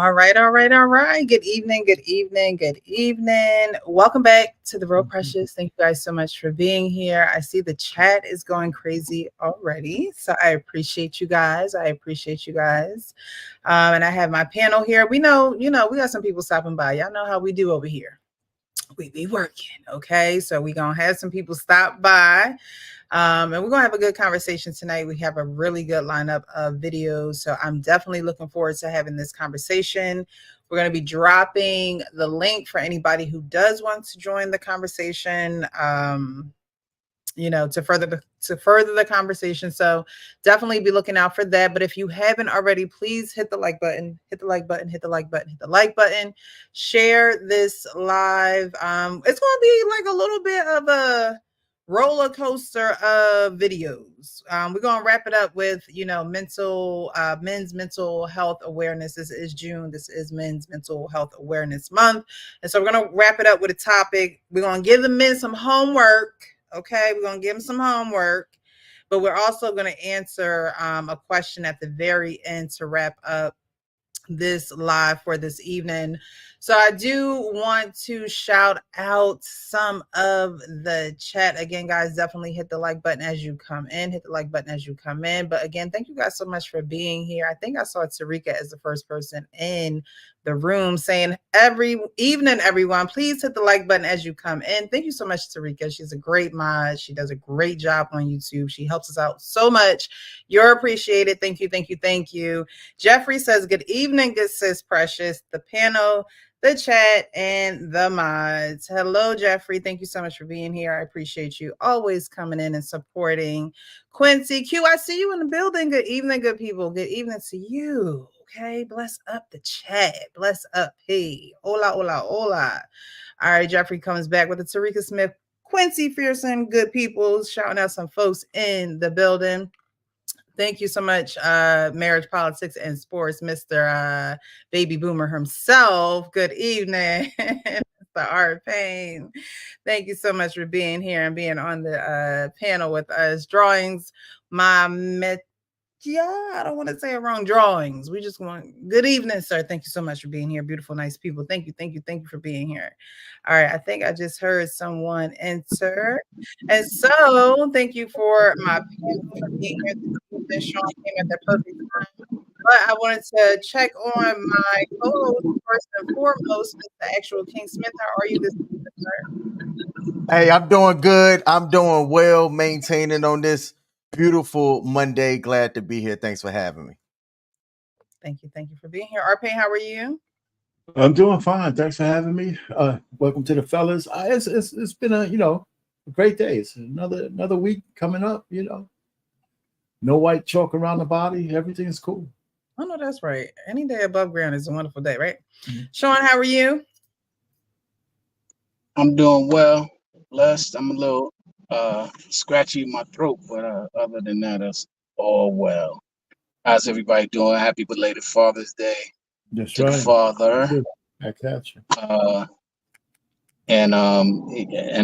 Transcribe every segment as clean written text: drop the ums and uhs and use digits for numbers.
All right, all right, all right. Good evening, good evening, good evening. Welcome back to the Real Precious. Thank you guys so much for being here. I see the chat is going crazy already, so I appreciate you guys. I appreciate you guys. And I have my panel here. We know, we got some people stopping by. Y'all know how we do over here. We be working, okay? So we're going to have some people stop by. And we're going to have a good conversation tonight. We have a really good lineup of videos. So I'm definitely looking forward to having this conversation. We're going to be dropping the link for anybody who does want to join the conversation, to further the conversation. So definitely be looking out for that. But if you haven't already, please hit the like button, hit the like button, hit the like button, hit the like button, share this live. It's going to be like a little bit of a roller coaster of videos. We're going to wrap it up with, men's mental health awareness. This is June. This is Men's Mental Health Awareness Month. And so we're going to wrap it up with a topic. We're going to give the men some homework. Okay, we're going to give them some homework, but we're also going to answer a question at the very end to wrap up this live for this evening. So I do want to shout out some of the chat. Again, guys, definitely hit the like button as you come in. Hit the like button as you come in. But again, thank you guys so much for being here. I think I saw Tarika as the first person in the room saying, every evening, everyone, please hit the like button as you come in. Thank you so much, Tarika. She's a great mod. She does a great job on YouTube. She helps us out so much. You're appreciated. Thank you, thank you, thank you. Jeffrey says, good evening, good sis Precious, the panel, the chat, and the mods. Hello, Jeffrey. Thank you so much for being here. I appreciate you always coming in and supporting. Quincy Q, I see you in the building. Good evening, good people. Good evening to you. Okay, bless up the chat. Bless up. Hey, hola, hola, hola. All right, Jeffrey comes back with the Tarika Smith, Quincy Fearson, good people, shouting out some folks in the building. Thank you so much, Marriage, Politics, and Sports, Mr. Baby Boomer himself. Good evening, Mr. Art Payne. Thank you so much for being here and being on the panel with us. Drawings, I don't want to say it wrong. Drawings. We just want good evening, sir. Thank you so much for being here. Beautiful, nice people. Thank you, thank you, thank you for being here. All right, I think I just heard someone enter. And so thank you for my panel for being here. Sean came at the perfect time. But I wanted to check on my co-host first and foremost, Mr. Actual King Smith. How are you this evening, sir? Hey, I'm doing good. I'm doing well, maintaining on this beautiful Monday. Glad to be here. Thanks for having me. Thank you. Thank you for being here. RP, how are you? I'm doing fine. Thanks for having me. Welcome to the fellas. It's been a great day. It's another week coming up. No white chalk around the body. Everything is cool. Oh no, that's right. Any day above ground is a wonderful day, right? Mm-hmm. Sean, how are you? I'm doing well. Blessed. I'm a little scratchy in my throat, but other than that, it's all well. How's everybody doing? Happy belated Father's Day. That's to right. The father. I catch you. And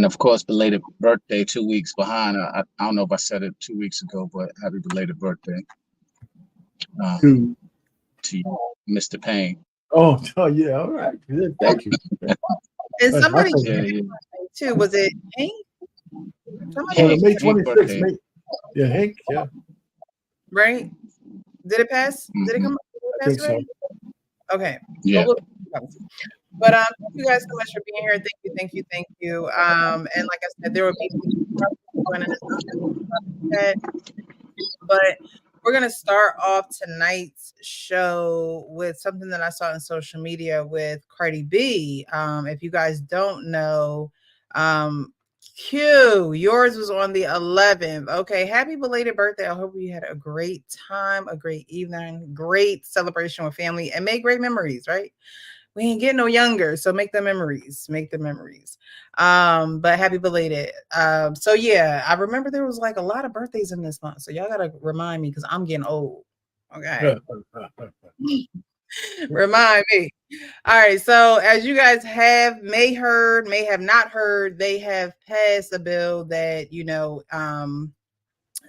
of course, belated birthday 2 weeks behind. I don't know if I said it 2 weeks ago, but happy belated birthday to you, Mr. Payne. Oh yeah, all right. Good. Thank you. And somebody too. Was it Hank? May 26th. Yeah, Hank. Yeah. Right? Did it pass? Mm-hmm. Did it come up? I think so. Okay. Yeah. But thank you guys so much for being here. Thank you. And like I said, there will be joining us. But we're gonna start off tonight's show with something that I saw on social media with Cardi B. If you guys don't know, Q, yours was on the 11th. Okay, happy belated birthday. I hope you had a great time, a great evening, great celebration with family, and made great memories, right? We ain't getting no younger, so make the memories. But happy belated. So yeah, I remember there was like a lot of birthdays in this month, so y'all gotta remind me because I'm getting old. Okay. Remind me. All right, so as you guys may have not heard, they have passed a bill that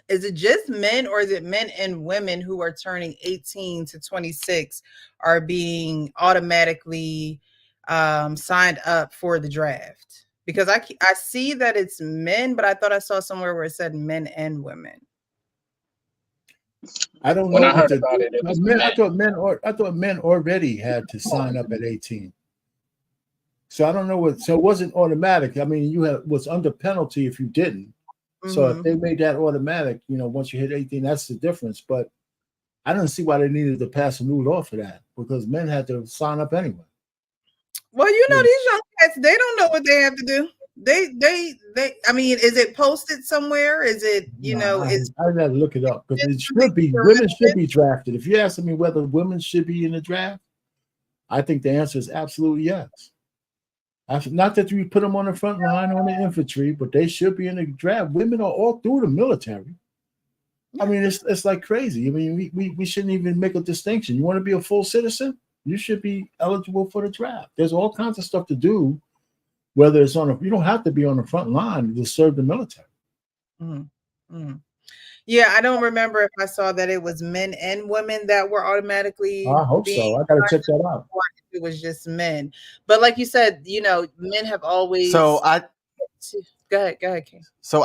is it just men, or is it men and women who are turning 18 to 26 are being automatically signed up for the draft? Because I see that it's men, but I thought I saw somewhere where it said men and women. I don't When know I what heard the about it, it was men. men. I thought men already had to sign up at 18. So I don't know what. So it wasn't automatic. I mean, was under penalty if you didn't. So if they made that automatic, once you hit 18, that's the difference. But I don't see why they needed to pass a new law for that, because men had to sign up anyway. Well, these young cats, they don't know what they have to do. They I mean, is it posted somewhere? Is it, I gotta look it up, because it should be, women should be drafted. If you're asking me whether women should be in the draft, I think the answer is absolutely yes. Not that we put them on the front line on the infantry, but they should be in the draft. Women are all through the military. I mean, it's like crazy. I mean, we shouldn't even make a distinction. You want to be a full citizen, you should be eligible for the draft. There's all kinds of stuff to do, whether it's you don't have to be on the front line to serve the military. Yeah, I don't remember if I saw that it was men and women that were automatically. I hope so. I gotta check that out. It was just men, but like you said, men have always. So go ahead, King. So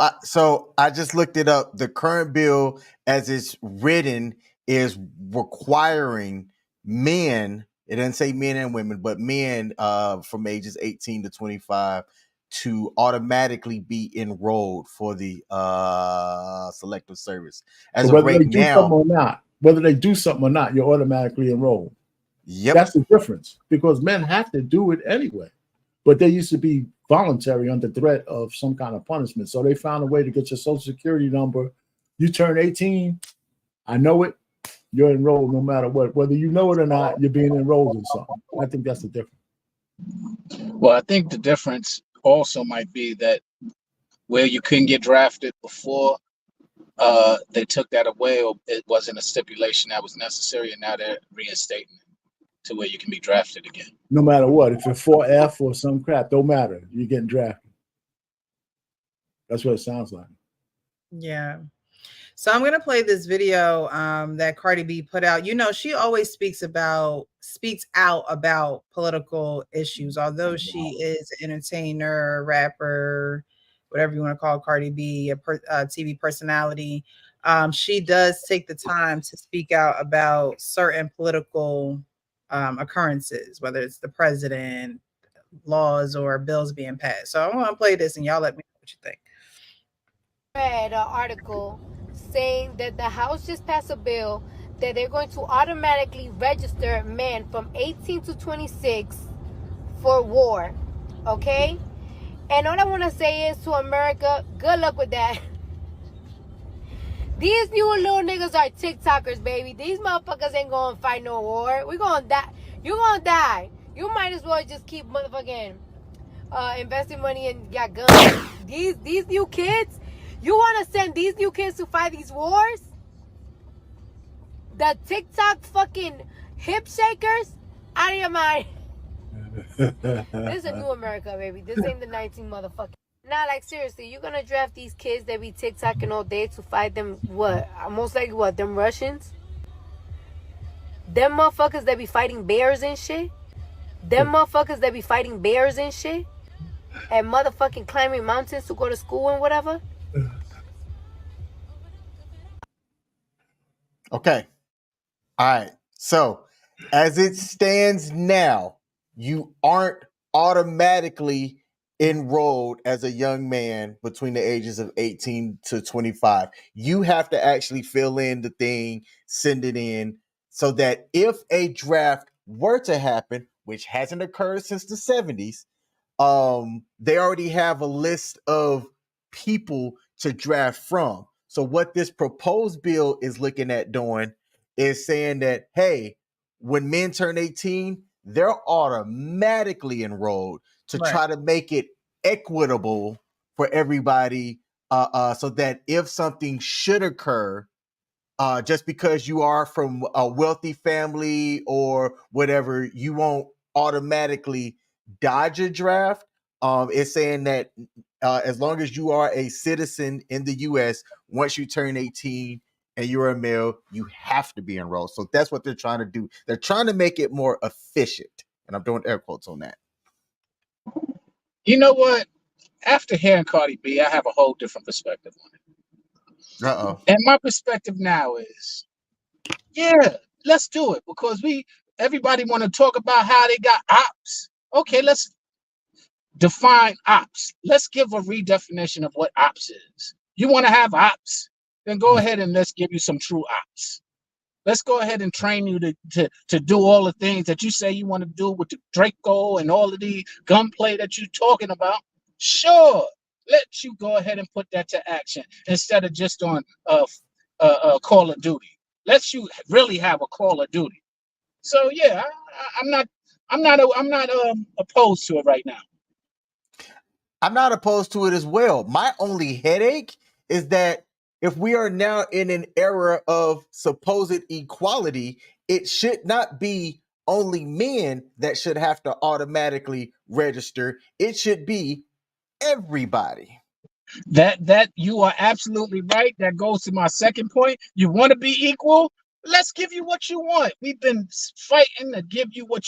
I just looked it up. The current bill, as it's written, is requiring men. It doesn't say men and women, but men from ages 18 to 25 to automatically be enrolled for the selective service. As so of right now, whether they do something or not, you're automatically enrolled. Yep. That's the difference, because men have to do it anyway. But they used to be voluntary under threat of some kind of punishment. So they found a way to get your social security number. You turn 18, I know it, you're enrolled no matter what. Whether you know it or not, you're being enrolled in something. I think that's the difference. Well, I think the difference also might be that where you couldn't get drafted before, they took that away, or it wasn't a stipulation that was necessary, and now they're reinstating it to where you can be drafted again. No matter what, if you're 4F or some crap, don't matter. You're getting drafted. That's what it sounds like. Yeah. So I'm going to play this video that Cardi B put out. She always speaks out about political issues, although she is an entertainer, rapper, whatever you want to call Cardi B, a TV personality. She does take the time to speak out about certain political occurrences, whether it's the president, laws, or bills being passed. So I want to play this and y'all let me know what you think. Read an article saying that the House just passed a bill that they're going to automatically register men from 18 to 26 for war. Okay? And all I want to say is to America, good luck with that. These new little niggas are TikTokers, baby. These motherfuckers ain't gonna fight no war. We gonna die. You gonna die. You might as well just keep motherfucking investing money in your guns. These new kids, you want to send these new kids to fight these wars? The TikTok fucking hip shakers? Out of your mind. This is a new America, baby. This ain't the 19 motherfucking. Nah, like seriously, you gonna draft these kids that be TikToking all day to fight them, what? Most likely what? Them Russians? Them motherfuckers that be fighting bears and shit? Them motherfuckers that be fighting bears and shit? And motherfucking climbing mountains to go to school and whatever? Okay. All right. So, as it stands now, you aren't automatically enrolled as a young man between the ages of 18 to 25. You have to actually fill in the thing, send it in, so that if a draft were to happen, which hasn't occurred since the 70s, they already have a list of people to draft from. So what this proposed bill is looking at doing is saying that, hey, when men turn 18, they're automatically enrolled to try to make it equitable for everybody, so that if something should occur, just because you are from a wealthy family or whatever, you won't automatically dodge a draft. It's saying that as long as you are a citizen in the U.S., once you turn 18 and you're a male, you have to be enrolled. So that's what they're trying to do. They're trying to make it more efficient. And I'm doing air quotes on that. You know what? After hearing Cardi B, I have a whole different perspective on it. Uh-oh. And my perspective now is, yeah, let's do it, because everybody want to talk about how they got ops. Okay, let's define ops. Let's give a redefinition of what ops is. You want to have ops? Then go ahead and let's give you some true ops. Let's go ahead and train you to do all the things that you say you want to do with the Draco and all of the gunplay that you're talking about. Sure, let you go ahead and put that to action instead of just on Call of Duty. Let you really have a Call of Duty. So yeah, I'm not opposed to it right now. I'm not opposed to it as well. My only headache is that if we are now in an era of supposed equality, it should not be only men that should have to automatically register. It should be everybody. That you are absolutely right. That goes to my second point. You want to be equal? Let's give you what you want. We've been fighting to give you what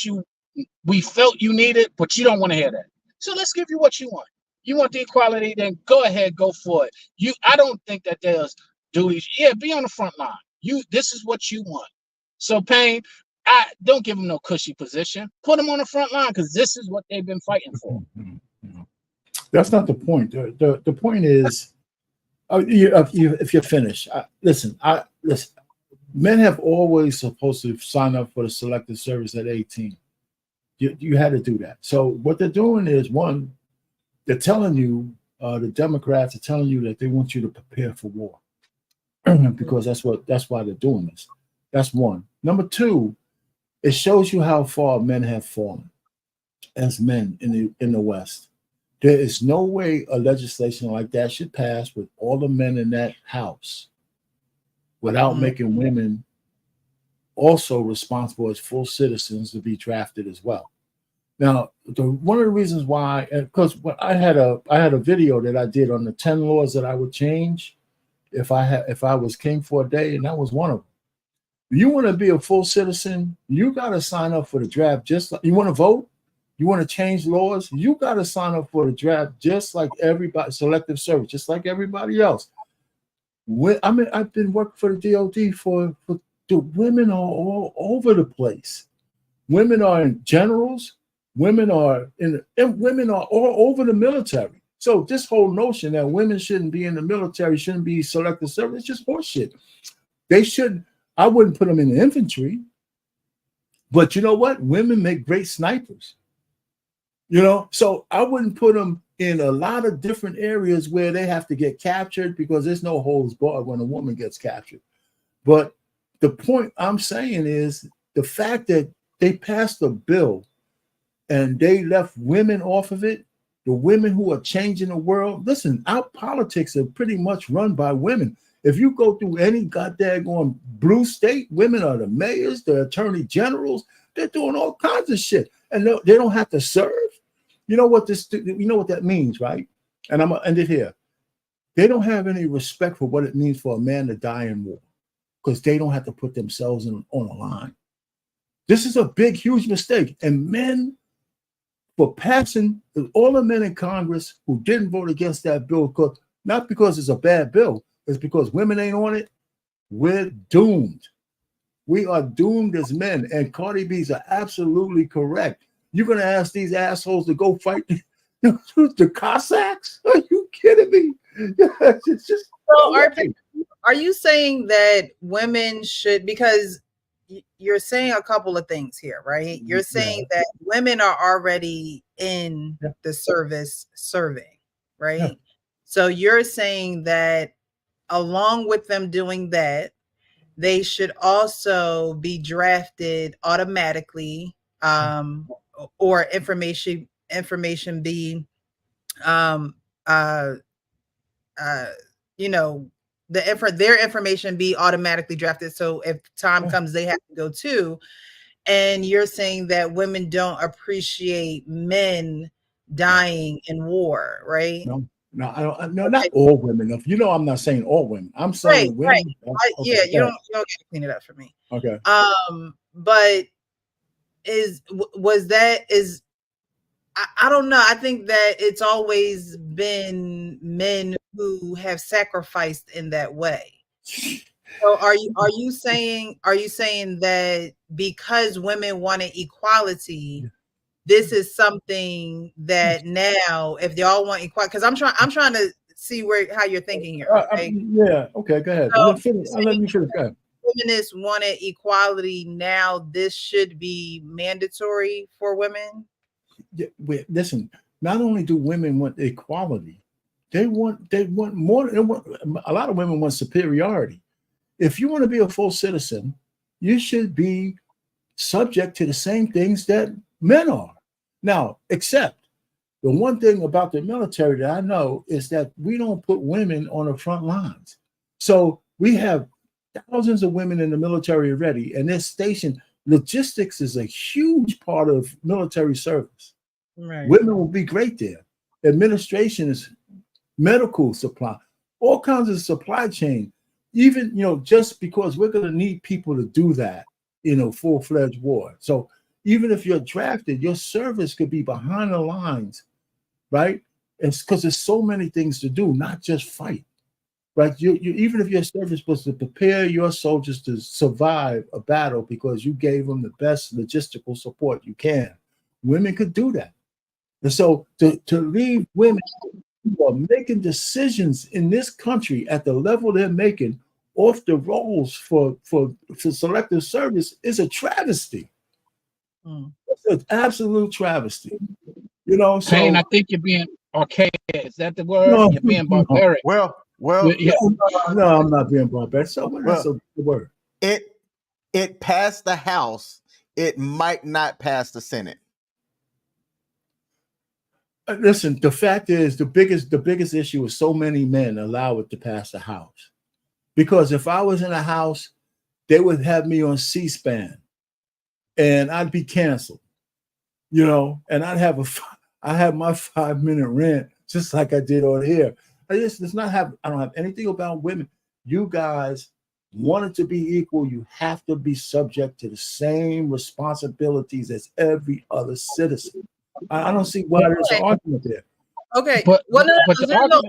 we felt you needed, but you don't want to hear that. So let's give you what you want. You want the equality, then go ahead, go for it. I don't think that there's duties. Yeah, be on the front line. This is what you want. So Payne, I don't give them no cushy position. Put them on the front line, because this is what they've been fighting for. That's not the point. The point is, if you're finished, listen. Men have always supposed to sign up for the selective service at 18. You had to do that. So what they're doing is, one, they're telling you, the Democrats are telling you that they want you to prepare for war because that's why they're doing this. That's one. Number two, it shows you how far men have fallen as men in the West. There is no way a legislation like that should pass with all the men in that house without making women also responsible as full citizens to be drafted as well. Now, one of the reasons why, because I had a video that I did on the 10 laws that I would change if I was king for a day, and that was one of them. You want to be a full citizen, you got to sign up for the draft. Just like you want to vote, you want to change laws, you got to sign up for the draft just like everybody, selective service, just like everybody else. I've been working for the DOD for the women are all over the place. Women are in generals. Women are all over the military. So this whole notion that women shouldn't be in the military, shouldn't be selective service, it's just horseshit. They should. I wouldn't put them in the infantry. But you know what? Women make great snipers. So I wouldn't put them in a lot of different areas where they have to get captured, because there's no holds barred when a woman gets captured. But the point I'm saying is the fact that they passed a bill and they left women off of it, the women who are changing the world. Listen, our politics are pretty much run by women. If you go through any goddamn blue state, women are the mayors, the attorney generals. They're doing all kinds of shit, and they don't have to serve. You know what that means, right? And I'm gonna end it here. They don't have any respect for what it means for a man to die in war, because they don't have to put themselves on a line. This is a big, huge mistake. And men, for passing, all the men in Congress who didn't vote against that bill, not because it's a bad bill, it's because women ain't on it, we're doomed. We are doomed as men. And Cardi B's are absolutely correct. You're going to ask these assholes to go fight the Cossacks? Are you kidding me? It's just so are you saying that women should, because you're saying a couple of things here, right? You're saying that women are already in the service serving, right? Yeah. So you're saying that along with them doing that, they should also be drafted automatically, or information be their information be automatically drafted. So if time comes, they have to go too. And you're saying that women don't appreciate men dying in war, right? No, I don't. No, not all women. You know, I'm not saying all women. I'm saying Right. women. Yeah, you don't get to clean it up for me. Okay. But was that I don't know. I think that it's always been men who have sacrificed in that way. So are you saying that because women wanted equality, this is something that now, if they all want equality, because I'm trying to see how you're thinking here. Okay? Yeah. Okay. Go ahead. So, Let me finish. Go ahead. Feminists wanted equality. Now this should be mandatory for women. Yeah, listen. Not only do women want equality, they want more. A lot of women want superiority. If you want to be a full citizen, you should be subject to the same things that men are. Now, except the one thing about the military that I know is that we don't put women on the front lines. So we have thousands of women in the military already, and they're stationed. Logistics is a huge part of military service. Right. Women will be great there. Administration is medical supply, all kinds of supply chain. Even, just because we're going to need people to do that, full-fledged war. So even if you're drafted, your service could be behind the lines, right? It's because there's so many things to do, not just fight, right? You even if your service was to prepare your soldiers to survive a battle because you gave them the best logistical support you can, women could do that. And so to leave women who are making decisions in this country at the level they're making off the rolls for selective service is a travesty. It's an absolute travesty. So Payne, I think you're being archaic. Is that the word? You're being barbaric. Well, yeah. No, I'm not being barbaric. So that's the word. It passed the House. It might not pass the Senate. Listen, the fact is the biggest issue is so many men allow it to pass the House. Because if I was in a House, they would have me on C-SPAN and I'd be canceled, and I'd have my 5-minute rant just like I did on here. I don't have anything about women. You guys want it to be equal. You have to be subject to the same responsibilities as every other citizen. I don't see why there's an argument there. Okay. But the argument,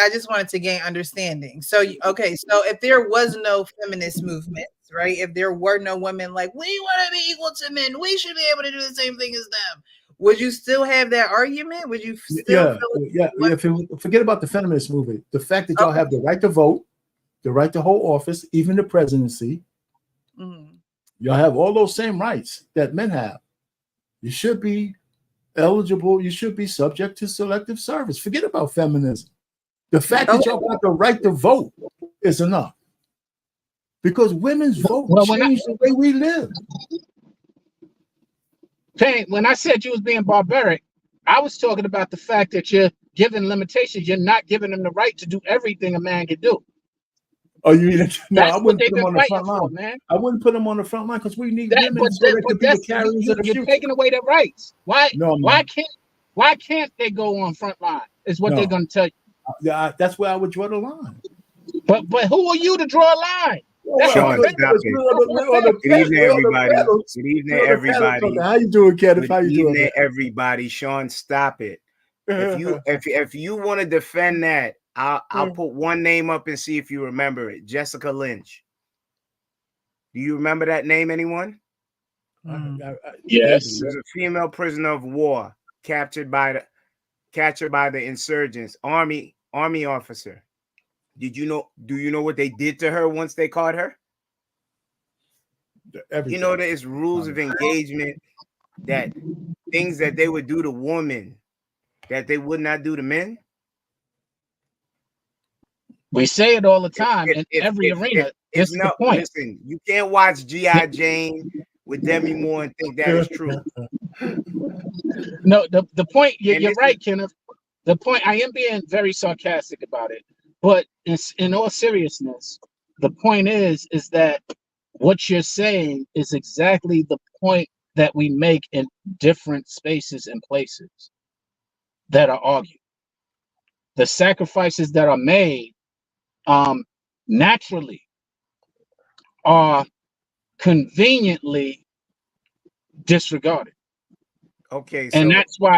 I just wanted to gain understanding. So, okay. So if there was no feminist movement, right? If there were no women like, we want to be equal to men, we should be able to do the same thing as them. Would you still have that argument? Would you still forget about the feminist movement. The fact that y'all have the right to vote, the right to hold office, even the presidency, y'all have all those same rights that men have. You should be eligible. You should be subject to selective service. Forget about feminism. The fact that y'all got the right to vote is enough. Because women's vote changed the way we live. Payne, when I said you was being barbaric, I was talking about the fact that you're giving limitations. You're not giving them the right to do everything a man can do. Oh, you mean no? That's I wouldn't put them on the front line, man. I wouldn't put them on the front line because we need women so they could be the carriers of the future. You're taking away their rights. Why? No, why can't they go on front line? Is what they're going to tell you. Yeah, that's where I would draw the line. But who are you to draw a line? Sean, stop it. Good evening, everybody. Good evening, everybody. How you doing, Kenneth? How you doing? Good evening, everybody. Sean, stop it. If you want to defend that, I'll put one name up and see if you remember it. Jessica Lynch. Do you remember that name, anyone? Yes. She was a female prisoner of war captured by the insurgents, army officer. Do you know what they did to her once they caught her? Everything. There's rules of engagement, that things that they would do to women that they would not do to men. We say it all the time in every arena. It's the point. Listen, you can't watch G.I. Jane with Demi Moore and think that is true. No, the point, you're right, Kenneth. The point, I am being very sarcastic about it, but in all seriousness, the point is that what you're saying is exactly the point that we make in different spaces and places that are argued. the sacrifices that are made naturally are conveniently disregarded. Okay, And so that's why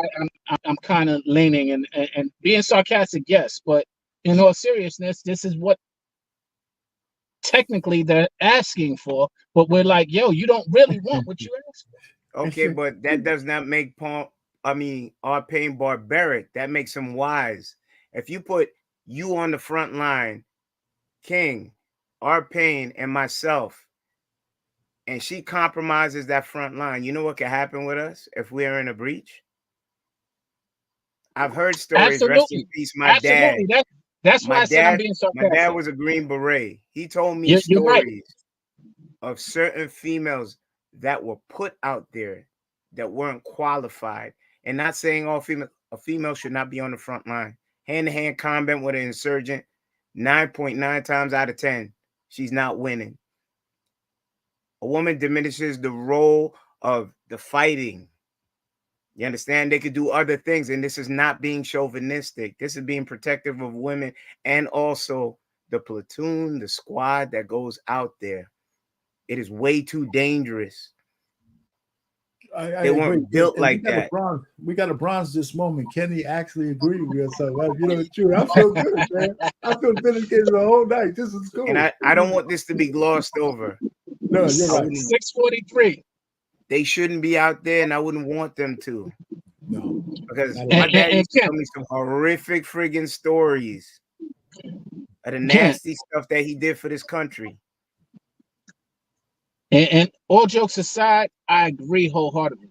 I'm kind of leaning and being sarcastic, yes, but in all seriousness, this is what technically they're asking for. But we're like, yo, you don't really want what you asked for. okay, but that does not make our pain barbaric. That makes him wise. If you put you on the front line, King, our pain, and myself, and she compromises that front line, you know what could happen with us if we are in a breach? I've heard stories. Rest in Absolutely, peace, my dad. absolutely. That's why I said I'm being My dad sarcastic. was a Green Beret. He told me You're right. stories of certain females that were put out there that weren't qualified. And not saying a female should not be on the front line. Hand-to-hand combat with an insurgent, 9.9 times out of 10, she's not winning. A woman diminishes the role of the fighting. You understand? They could do other things, and this is not being chauvinistic. This is being protective of women and also the platoon, the squad that goes out there. It is way too dangerous. I They weren't agree. built And like that. We got a bronze this moment. Kenny actually agreed with us. So, you know, true. I feel good, man. I feel vindicated the whole night. This is cool. And I don't want this to be glossed over. No, you're right. 643. They shouldn't be out there, and I wouldn't want them to. No. Because And- my dad used to tell me some horrific friggin' stories of the nasty stuff that he did for this country. And all jokes aside, I agree wholeheartedly.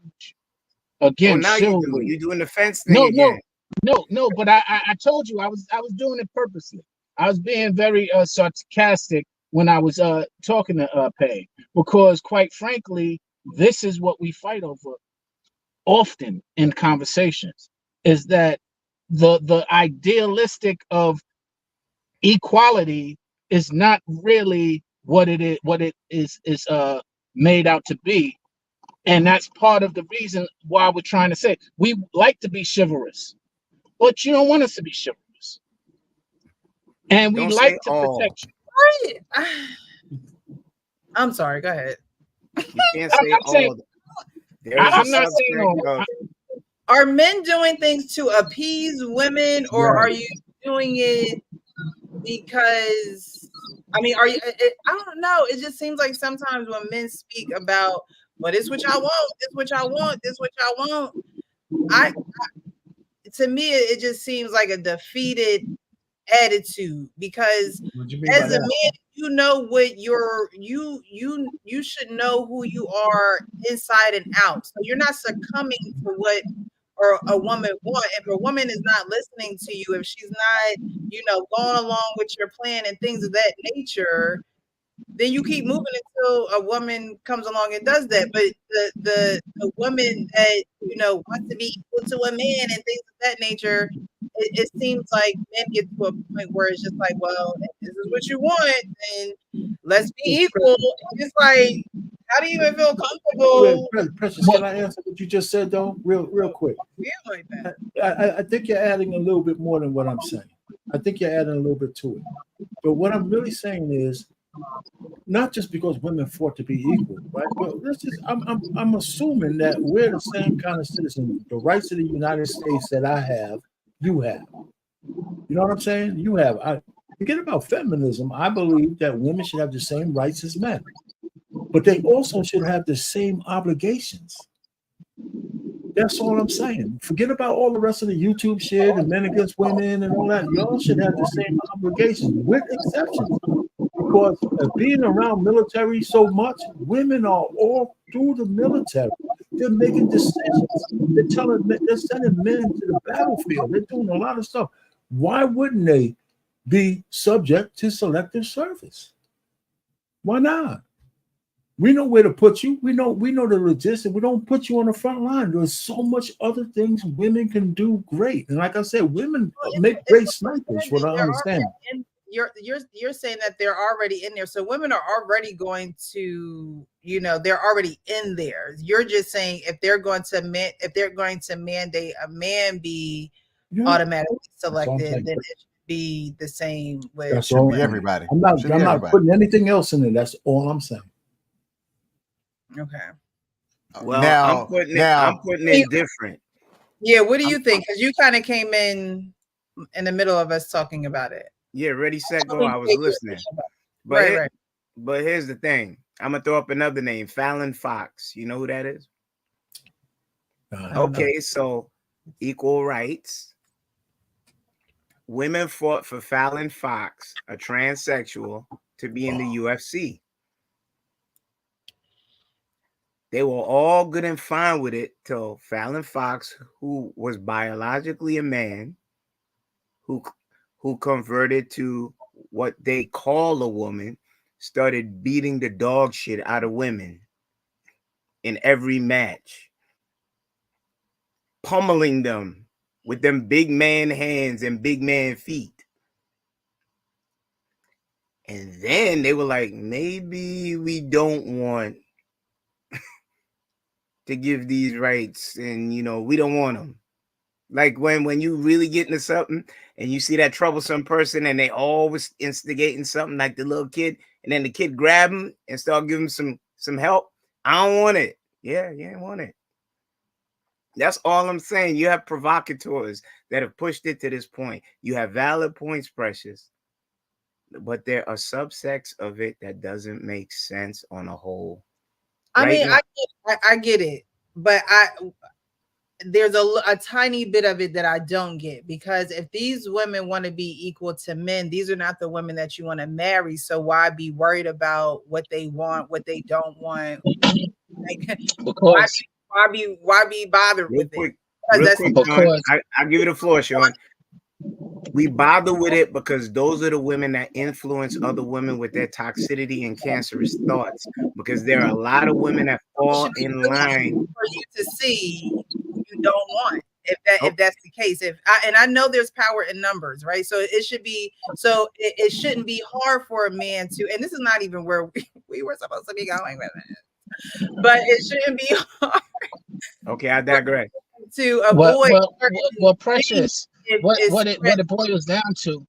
Again, now chivalry. you're doing the fence thing again. No. But I told you I was doing it purposely. I was being very sarcastic when I was talking to Pay, because quite frankly, this is what we fight over often in conversations, is that the idealistic of equality is not really what it is made out to be. And that's part of the reason why we're trying to say we like to be chivalrous, but you don't want us to be chivalrous. And we Don't like say to all. protect you. I'm sorry. Go ahead. You can't say I'm saying- all. I'm not saying all. Are men doing things to appease women, or Yeah. are you doing it because? I mean, are you? I don't know. It just seems like sometimes when men speak about, "Well, this what y'all want. This what y'all want. This what y'all want," to me, it just seems like a defeated attitude, because What you mean as by a that? man, you know what you should know who you are inside and out. So you're not succumbing to what or a woman want. If a woman is not listening to you, if she's not, going along with your plan and things of that nature, then you keep moving until a woman comes along and does that. But the woman that wants to be equal to a man and things of that nature, it seems like men get to a point where it's just like, well, if this is what you want, then let's be equal. And it's like, how do you even feel comfortable? Precious, can I answer what you just said though, real quick? Feel like that? I think you're adding a little bit more than what I'm saying. I think you're adding a little bit to it. But what I'm really saying is, not just because women fought to be equal, right? But I'm assuming that we're the same kind of citizen. The rights of the United States that I have, you have. You know what I'm saying? You have. Forget about feminism. I believe that women should have the same rights as men, but they also should have the same obligations. That's all I'm saying. Forget about all the rest of the YouTube shit and men against women and all that. Y'all should have the same obligations, with exceptions. Because being around military so much, women are all through the military. They're making decisions. They're sending men to the battlefield. They're doing a lot of stuff. Why wouldn't they be subject to selective service? Why not? We know where to put you. We know the logistics. We don't put you on the front line. There's so much other things women can do great. And like I said, women make great snipers. What I understand. You're saying that they're already in there. So women are already going to, they're already in there. You're just saying if they're going to mandate a man be automatically That's all I'm selected, saying. then it should be the same with That's Should all. be women. everybody. I'm not. Should be I'm not everybody. putting anything else in it. That's all I'm saying. Okay. Well, I'm putting it different. Yeah, what do you think? Because you kind of came in the middle of us talking about it. Yeah, ready, set, go. I was listening. Right. But here's the thing. I'm gonna throw up another name, Fallon Fox. You know who that is? Okay, so equal rights. Women fought for Fallon Fox, a transsexual, to be in the UFC. They were all good and fine with it till Fallon Fox, who was biologically a man, who converted to what they call a woman, started beating the dog shit out of women in every match, pummeling them with them big man hands and big man feet. And then they were like, maybe we don't want to give these rights, and we don't want them. Like when you really get into something and you see that troublesome person and they always instigating something, like the little kid, and then the kid grab him and start giving him some help. I don't want it. Yeah, you ain't want it. That's all I'm saying. You have provocateurs that have pushed it to this point. You have valid points, Precious, but there are subsects of it that doesn't make sense on a whole. I mean, I get it, but there's a tiny bit of it that I don't get, because if these women want to be equal to men, these are not the women that you want to marry. So why be worried about what they want, what they don't want? Like, Because why be bothered with it? Real quick, Sean, I'll give you the floor, Sean. We bother with it because those are the women that influence other women with their toxicity and cancerous thoughts. Because there are a lot of women that fall in line for you to see you don't want. If that's the case, and I know there's power in numbers, right? So it should be, it shouldn't be hard for a man to, and this is not even where we were supposed to be going with it, but it shouldn't be hard. Okay, I digress. To avoid well, Precious, what it boils down to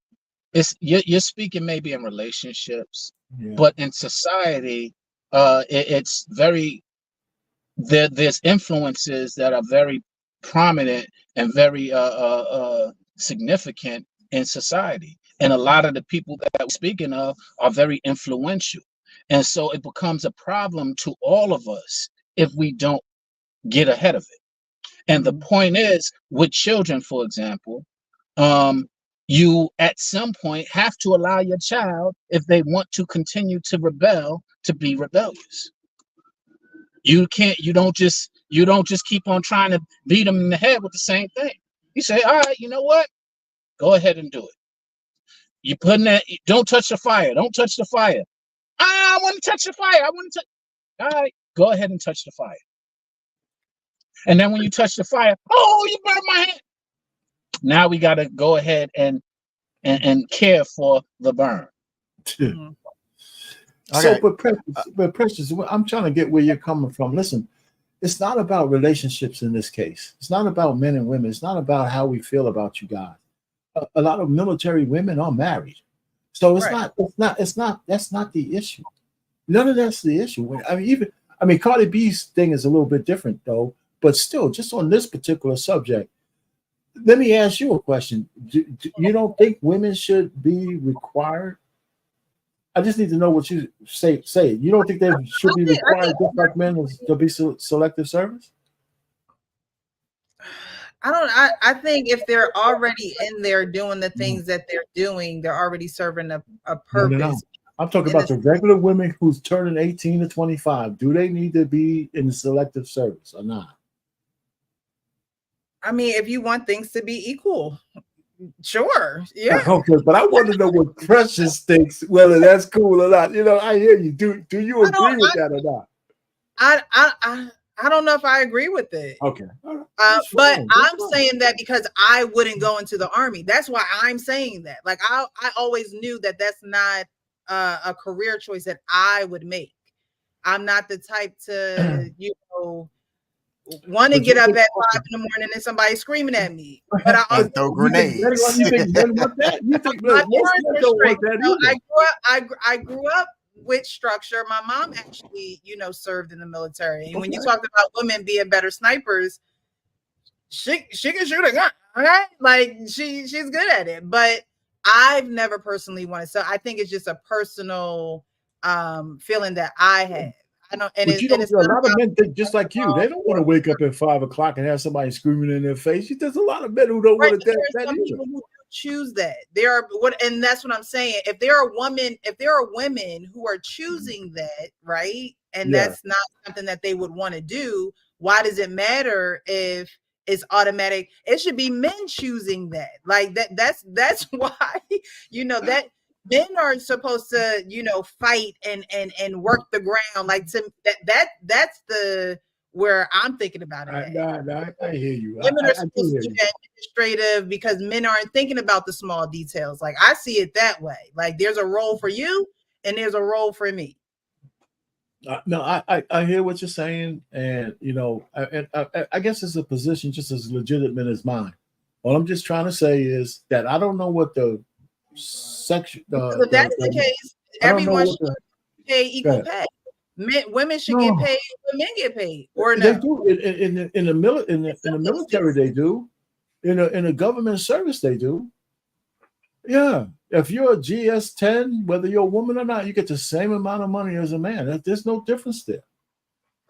is you're speaking maybe in relationships, but in society, it's very there's influences that are very prominent and very significant in society, and a lot of the people that we're speaking of are very influential, and so it becomes a problem to all of us if we don't get ahead of it. And the point is, with children, for example, you at some point have to allow your child, if they want to continue to rebel, to be rebellious. You don't just keep on trying to beat them in the head with the same thing. You say, all right, you know what? Go ahead and do it. You putting that, don't touch the fire. Don't touch the fire. I want to touch the fire. I want to touch. All right, go ahead and touch the fire. And then when you touch the fire, oh, you burned my hand. Now we got to go ahead and care for the burn. So, but Precious, I'm trying to get where you're coming from. Listen, it's not about relationships in this case. It's not about men and women. It's not about how we feel about you guys. A lot of military women are married, so it's not. That's not the issue. None of that's the issue. I mean, Cardi B's thing is a little bit different though. But still, just on this particular subject, let me ask you a question. You don't think women should be required? I just need to know what you say. You don't think they should be required, just like men, to be selective service? I think if they're already in there doing the things that they're doing, they're already serving a purpose. No. I'm talking about the regular women who's turning 18 to 25. Do they need to be in the selective service or not? I mean, if you want things to be equal, sure, yeah. Okay, but I want to know what Precious thinks, whether that's cool or not. I hear you. Do you agree with that or not? I don't know if I agree with it. Okay, but I'm saying that because I wouldn't go into the army. That's why I'm saying that. Like I always knew that that's not a career choice that I would make. I'm not the type to want to But get you up think, at 5 in the morning and somebody screaming at me. But I also And throw you think men, grenades. you think men want that? You think my look, most parents men are don't want strict. that So either. I grew up with structure. My mom actually, served in the military. And when you Okay. talked about women being better snipers, she can shoot a gun. Okay, like she's good at it. But I've never personally wanted. So I think it's just a personal feeling that I have. I don't, and But it you and don't. it's A not lot of about men think just like you. They don't want to wake up at 5 o'clock and have somebody screaming in their face. There's a lot of men who don't right. want But to there that are some either. people who choose that. There are and that's what I'm saying. If there are women who are choosing that, right, and Yeah. that's not something that they would want to do, why does it matter if it's automatic? It should be men choosing that. Like that's why that men are supposed to fight and work the ground. Like that's the where I'm thinking about it at. I hear you. Women are I do supposed to hear do you. that administrative because men aren't thinking about the small details. Like I see it that way. Like there's a role for you and there's a role for me. No, I hear what you're saying, and I guess it's a position just as legitimate as mine. All I'm just trying to say is that I don't know what the section. Because if that's the case, I don't know everyone what should the. pay equal pay. Women should get No, paid when men get paid, or they no? do in the military. They do in a government service. They do. Yeah, if you're a GS-10, whether you're a woman or not, you get the same amount of money as a man. There's no difference there.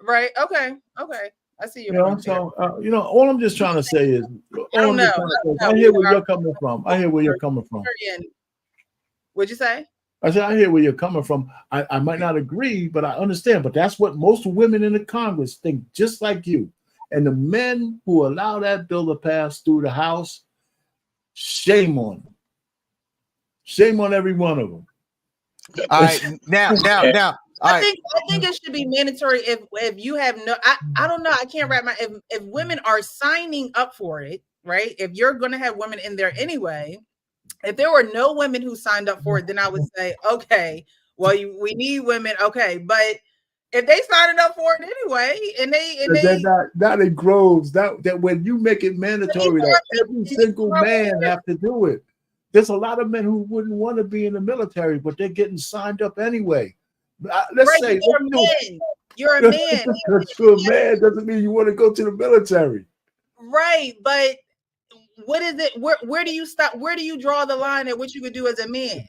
Right? Okay. I see your point. So all I'm just trying to say is, I don't know. I hear where you're coming from. What'd you say? I said, I hear where you're coming from. I might not agree, but I understand. But that's what most women in the Congress think, just like you. And the men who allow that bill to pass through the House, shame on them. Shame on every one of them. All right, now. I think it should be mandatory if you have no. I don't know. I can't wrap my if women are signing up for it, right? If you're going to have women in there anyway. If there were no women who signed up for it, then I would say, okay, well, we need women, okay. But if they signed up for it anyway, and they not in Groves, that when you make it mandatory that every single man have to do it, there's a lot of men who wouldn't want to be in the military, but they're getting signed up anyway. Let's say you're a man. You're a man doesn't mean you want to go to the military, right? But what is it? Where do you stop? Where do you draw the line at what you could do as a man?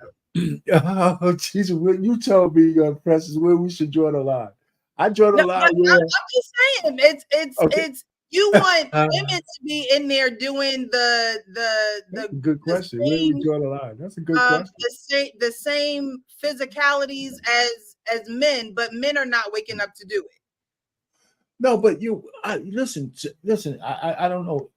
Oh, Jesus, you told me, Precious, where we should draw the line. I draw the line where I'm just saying it's you want women to be in there doing the good question. Where do we draw the line? That's a good question. The same physicalities as men, but men are not waking up to do it. No, but listen. I don't know.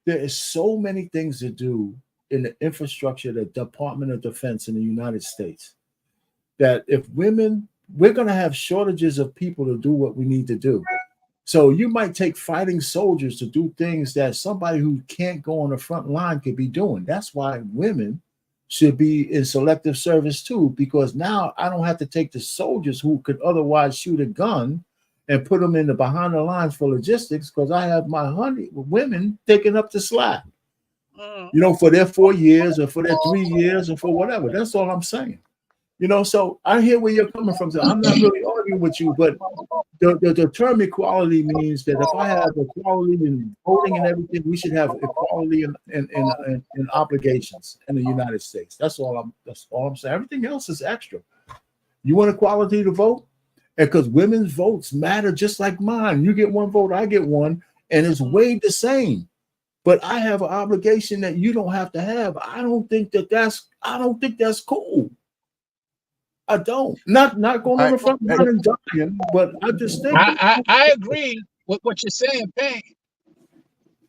There is so many things to do in the infrastructure of the Department of Defense in the United States that if we're going to have shortages of people to do what we need to do. So you might take fighting soldiers to do things that somebody who can't go on the front line could be doing. That's why women should be in selective service too, because now I don't have to take the soldiers who could otherwise shoot a gun and put them in the behind the lines for logistics, because I have my women taking up the slack, for their 4 years or for their 3 years or for whatever. That's all I'm saying. So I hear where you're coming from. So I'm not really arguing with you, but the term equality means that if I have equality in voting and everything, we should have equality in obligations in the United States. That's all I'm saying. Everything else is extra. You want equality to vote? And because women's votes matter just like mine. You get one vote, I get one, and it's weighed the same. But I have an obligation that you don't have to have. I don't think that's cool. I don't. Not going on the front line and dying, but I just think I agree with what you're saying, Payne.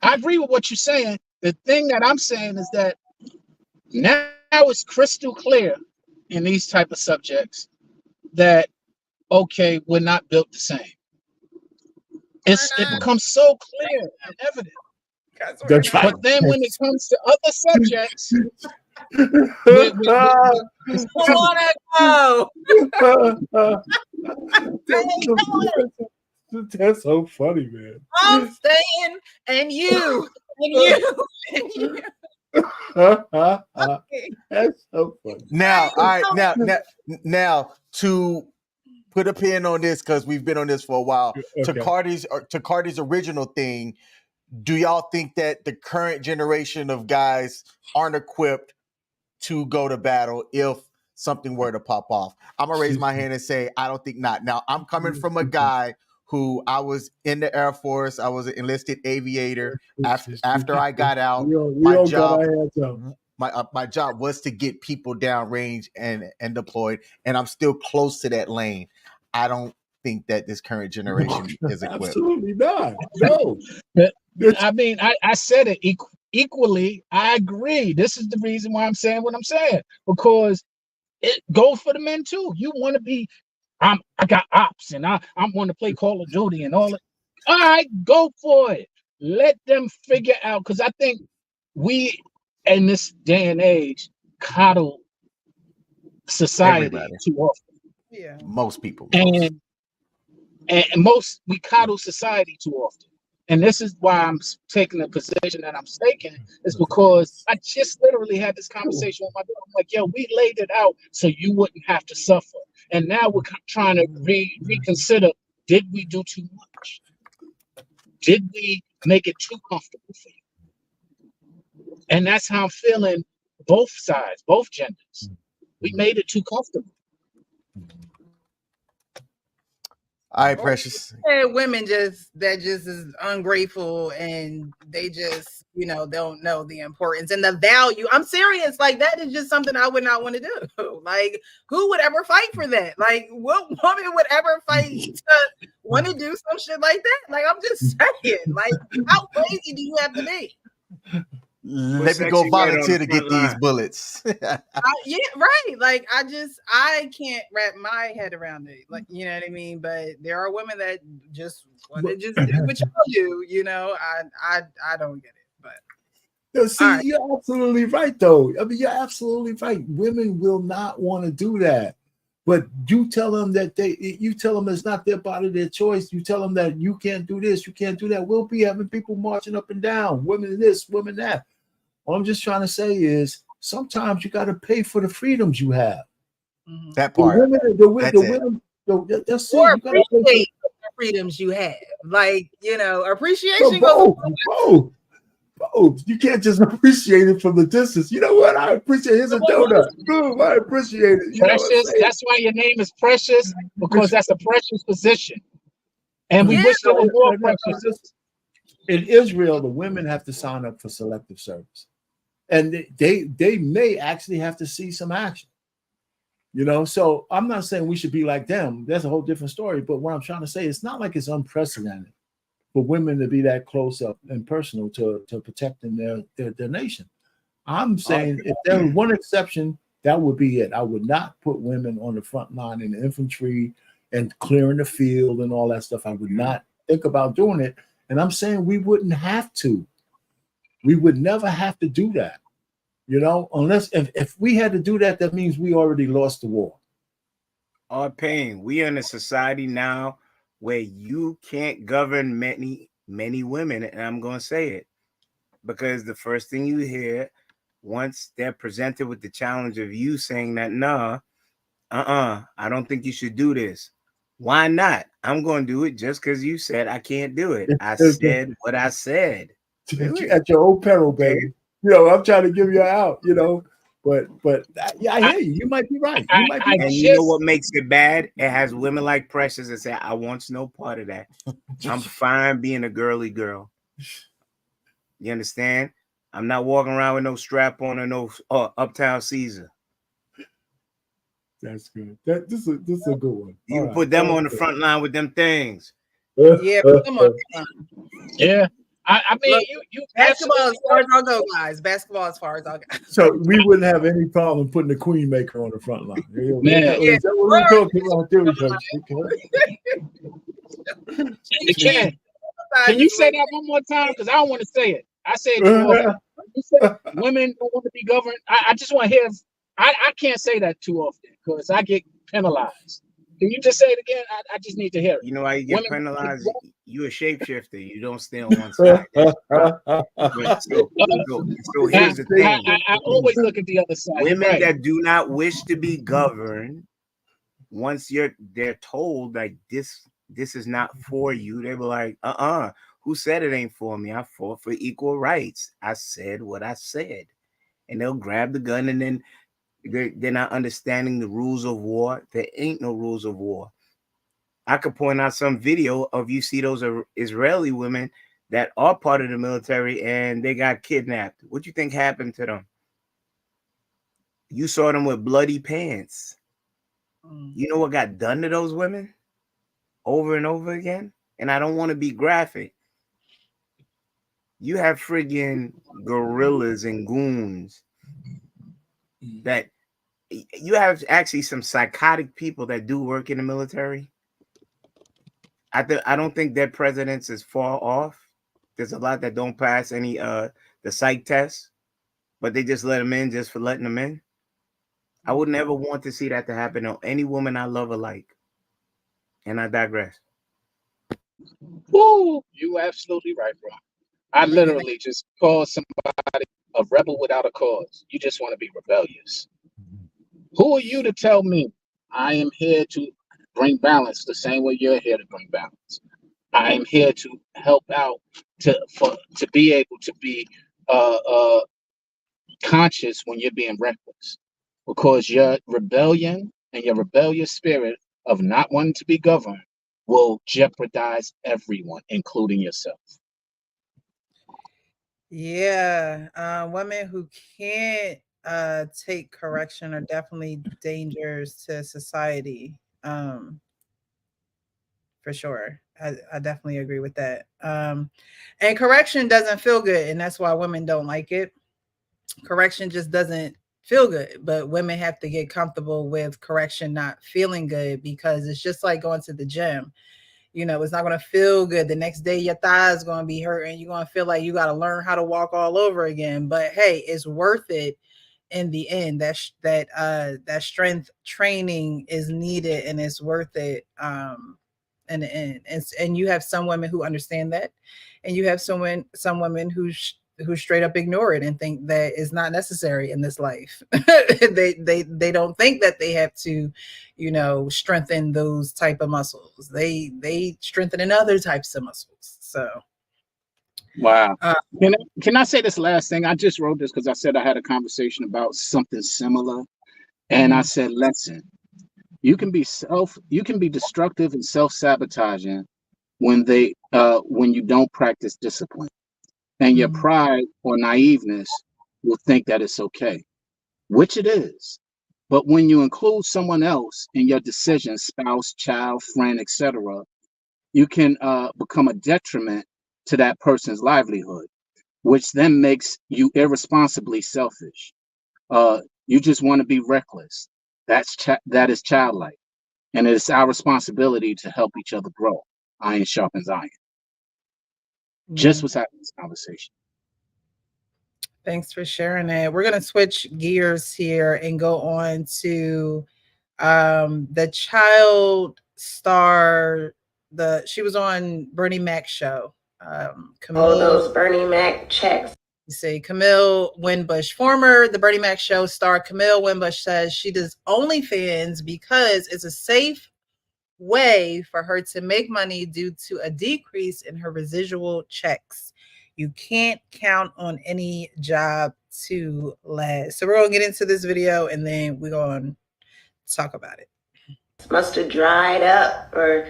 I agree with what you're saying. The thing that I'm saying is that now it's crystal clear in these type of subjects that okay, we're not built the same. It becomes so clear and evident. But then when it comes to other subjects, That's so funny, man. I'm staying, and you, and you, and you. That's so funny. Now, all right, now to put a pin on this because we've been on this for a while. Okay. To Cardi's original thing, do y'all think that the current generation of guys aren't equipped to go to battle if something were to pop off? I'm gonna raise my hand and say I don't think not. Now I'm coming from a guy who I was in the Air Force. I was an enlisted aviator. After I got out, my job was to get people downrange and deployed, and I'm still close to that lane. I don't think that this current generation is equipped. Absolutely not. No. I mean, I said it equally. I agree. This is the reason why I'm saying what I'm saying, because it goes for the men too. You want to be, I got ops and I want to play Call of Duty and all that. All right, go for it. Let them figure out, because I think we in this day and age coddle society Everybody. too often. Yeah. Most people. And we coddle society too often. And this is why I'm taking the position that I'm taking, is because I just literally had this conversation with my daughter. I'm like, yo, we laid it out so you wouldn't have to suffer. And now we're trying to reconsider, did we do too much? Did we make it too comfortable for you? And that's how I'm feeling both sides, both genders. We made it too comfortable. All right, Precious. Women just is ungrateful, and they just, don't know the importance and the value. I'm serious. Like, that is just something I would not want to do. Like, who would ever fight for that? Like, what woman would ever fight to want to do some shit like that? Like, I'm just saying, like, how crazy do you have to be? Let me go volunteer to get these bullets. Yeah, right. Like, I can't wrap my head around it. Like, you know what I mean? But there are women that just want to just do what you do. I don't get it. But see, right. You're absolutely right, though. I mean, you're absolutely right. Women will not want to do that. But you tell them that it's not their body, their choice. You tell them that you can't do this, you can't do that. We'll be having people marching up and down, women this, women that. All I'm just trying to say is sometimes you got to pay for the freedoms you have. That part. Women, that's or it. You got to appreciate the freedoms you have. Like, appreciation goes both. You can't just appreciate it from the distance. You know what? I appreciate it. Here's a donut. Boom, I appreciate it. Precious. That's why your name is Precious, because that's a precious position. And we wish there were more precious. In Israel, the women have to sign up for selective service. And they may actually have to see some action. So I'm not saying we should be like them. That's a whole different story. But what I'm trying to say, it's not like it's unprecedented for women to be that close up and personal to protecting their nation. I'm saying if there was one exception, that would be it. I would not put women on the front line in the infantry and clearing the field and all that stuff. I would not think about doing it. And I'm saying we wouldn't have to. We would never have to do that. Unless if we had to do that, that means we already lost the war. Our pain. We are in a society now where you can't govern many women, and I'm going to say it because the first thing you hear once they're presented with the challenge of you saying that, I don't think you should do this. Why not? I'm going to do it just because you said I can't do it. I said what I said. At your own peril, baby. I'm trying to give you out, But I hear you. You might be right. You might be right. And you know what makes it bad? It has women like Precious that say, I want no part of that. I'm fine being a girly girl. You understand? I'm not walking around with no strap on or no Uptown Caesar. That's good. This is a good one. You put them on the front line with them things. Yeah, put them on the front. Yeah. I mean, look, you basketball as far as I'll go, guys. Basketball as far as I'll go. So we wouldn't have any problem putting the queen maker on the front line. Is that what we're talking about? You can. Can you say that one more time? Because I don't want to say it. I say it too often. You say women don't want to be governed. I just want to hear. I can't say that too often because I get penalized. Can you just say it again? I just need to hear it. You know why you get Women, penalized? You a shapeshifter. You don't stay on one side. But so here's the thing. I always look at the other side. You're Women right. that do not wish to be governed, once they're told like this is not for you, they were like, who said it ain't for me? I fought for equal rights. I said what I said. And they'll grab the gun, and then they're not understanding the rules of war. There ain't no rules of war. I could point out some video of, you see those Israeli women that are part of the military and they got kidnapped. What do you think happened to them? You saw them with bloody pants. You know what got done to those women over and over again? And I don't want to be graphic. You have friggin' gorillas and goons that you have actually some psychotic people that do work in the military. I don't think their presidents is far off. There's a lot that don't pass any the psych tests, but they just let them in just for letting them in. I would never want to see that to happen to any woman I love alike. And I digress. Woo, you absolutely right, bro. I literally just call somebody a rebel without a cause. You just want to be rebellious. Who are you to tell me I am here to bring balance the same way you're here to bring balance? I am here to help out to be able to be conscious when you're being reckless, because your rebellion and your rebellious spirit of not wanting to be governed will jeopardize everyone, including yourself. Yeah, women who can't take correction are definitely dangers to society. For sure. I definitely agree with that. And correction doesn't feel good, and that's why women don't like it. Correction just doesn't feel good, but women have to get comfortable with correction not feeling good, because it's just like going to the gym. You know, it's not going to feel good. The next day, your thigh is going to be hurting. You're going to feel like you got to learn how to walk all over again. But hey, it's worth it in the end. That strength training is needed, and it's worth it in the end. And you have some women who understand that, and you have some women who straight up ignore it and think that it's not necessary in this life. they don't think that they have to, strengthen those type of muscles. They strengthen in other types of muscles. So wow. Can I say this last thing? I just wrote this because I said I had a conversation about something similar, and I said, listen, you can be destructive and self-sabotaging when you don't practice discipline. And your pride or naiveness will think that it's okay, which it is. But when you include someone else in your decision, spouse, child, friend, etc., you can become a detriment to that person's livelihood, which then makes you irresponsibly selfish. You just want to be reckless. That is childlike. And it's our responsibility to help each other grow. Iron sharpens iron. Just what's happening in this conversation. Thanks for sharing that. We're going to switch gears here and go on to the child star. She was on Bernie Mac's show. All those Bernie Mac checks. You see, Camille Winbush, former The Bernie Mac Show star Camille Winbush, says she does OnlyFans because it's a safe way for her to make money due to a decrease in her residual checks. You can't count on any job to last. So we're going to get into this video and then we're going to talk about it. Must have dried up, or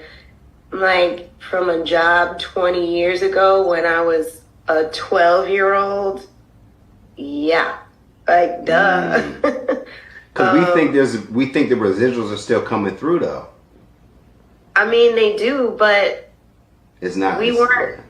like from a job 20 years ago when I was a 12-year-old. Yeah, like duh. Because we think the residuals are still coming through though. I mean, they do, but it's not. Listen,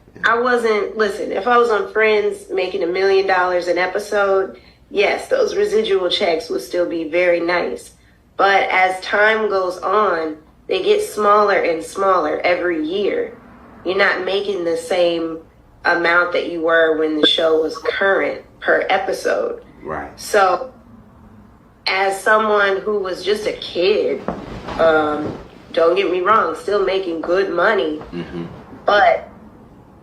if I was on Friends making $1 million an episode, yes, those residual checks would still be very nice. But as time goes on, they get smaller and smaller every year. You're not making the same amount that you were when the show was current per episode. Right. So as someone who was just a kid, Don't get me wrong, still making good money. Mm-hmm. But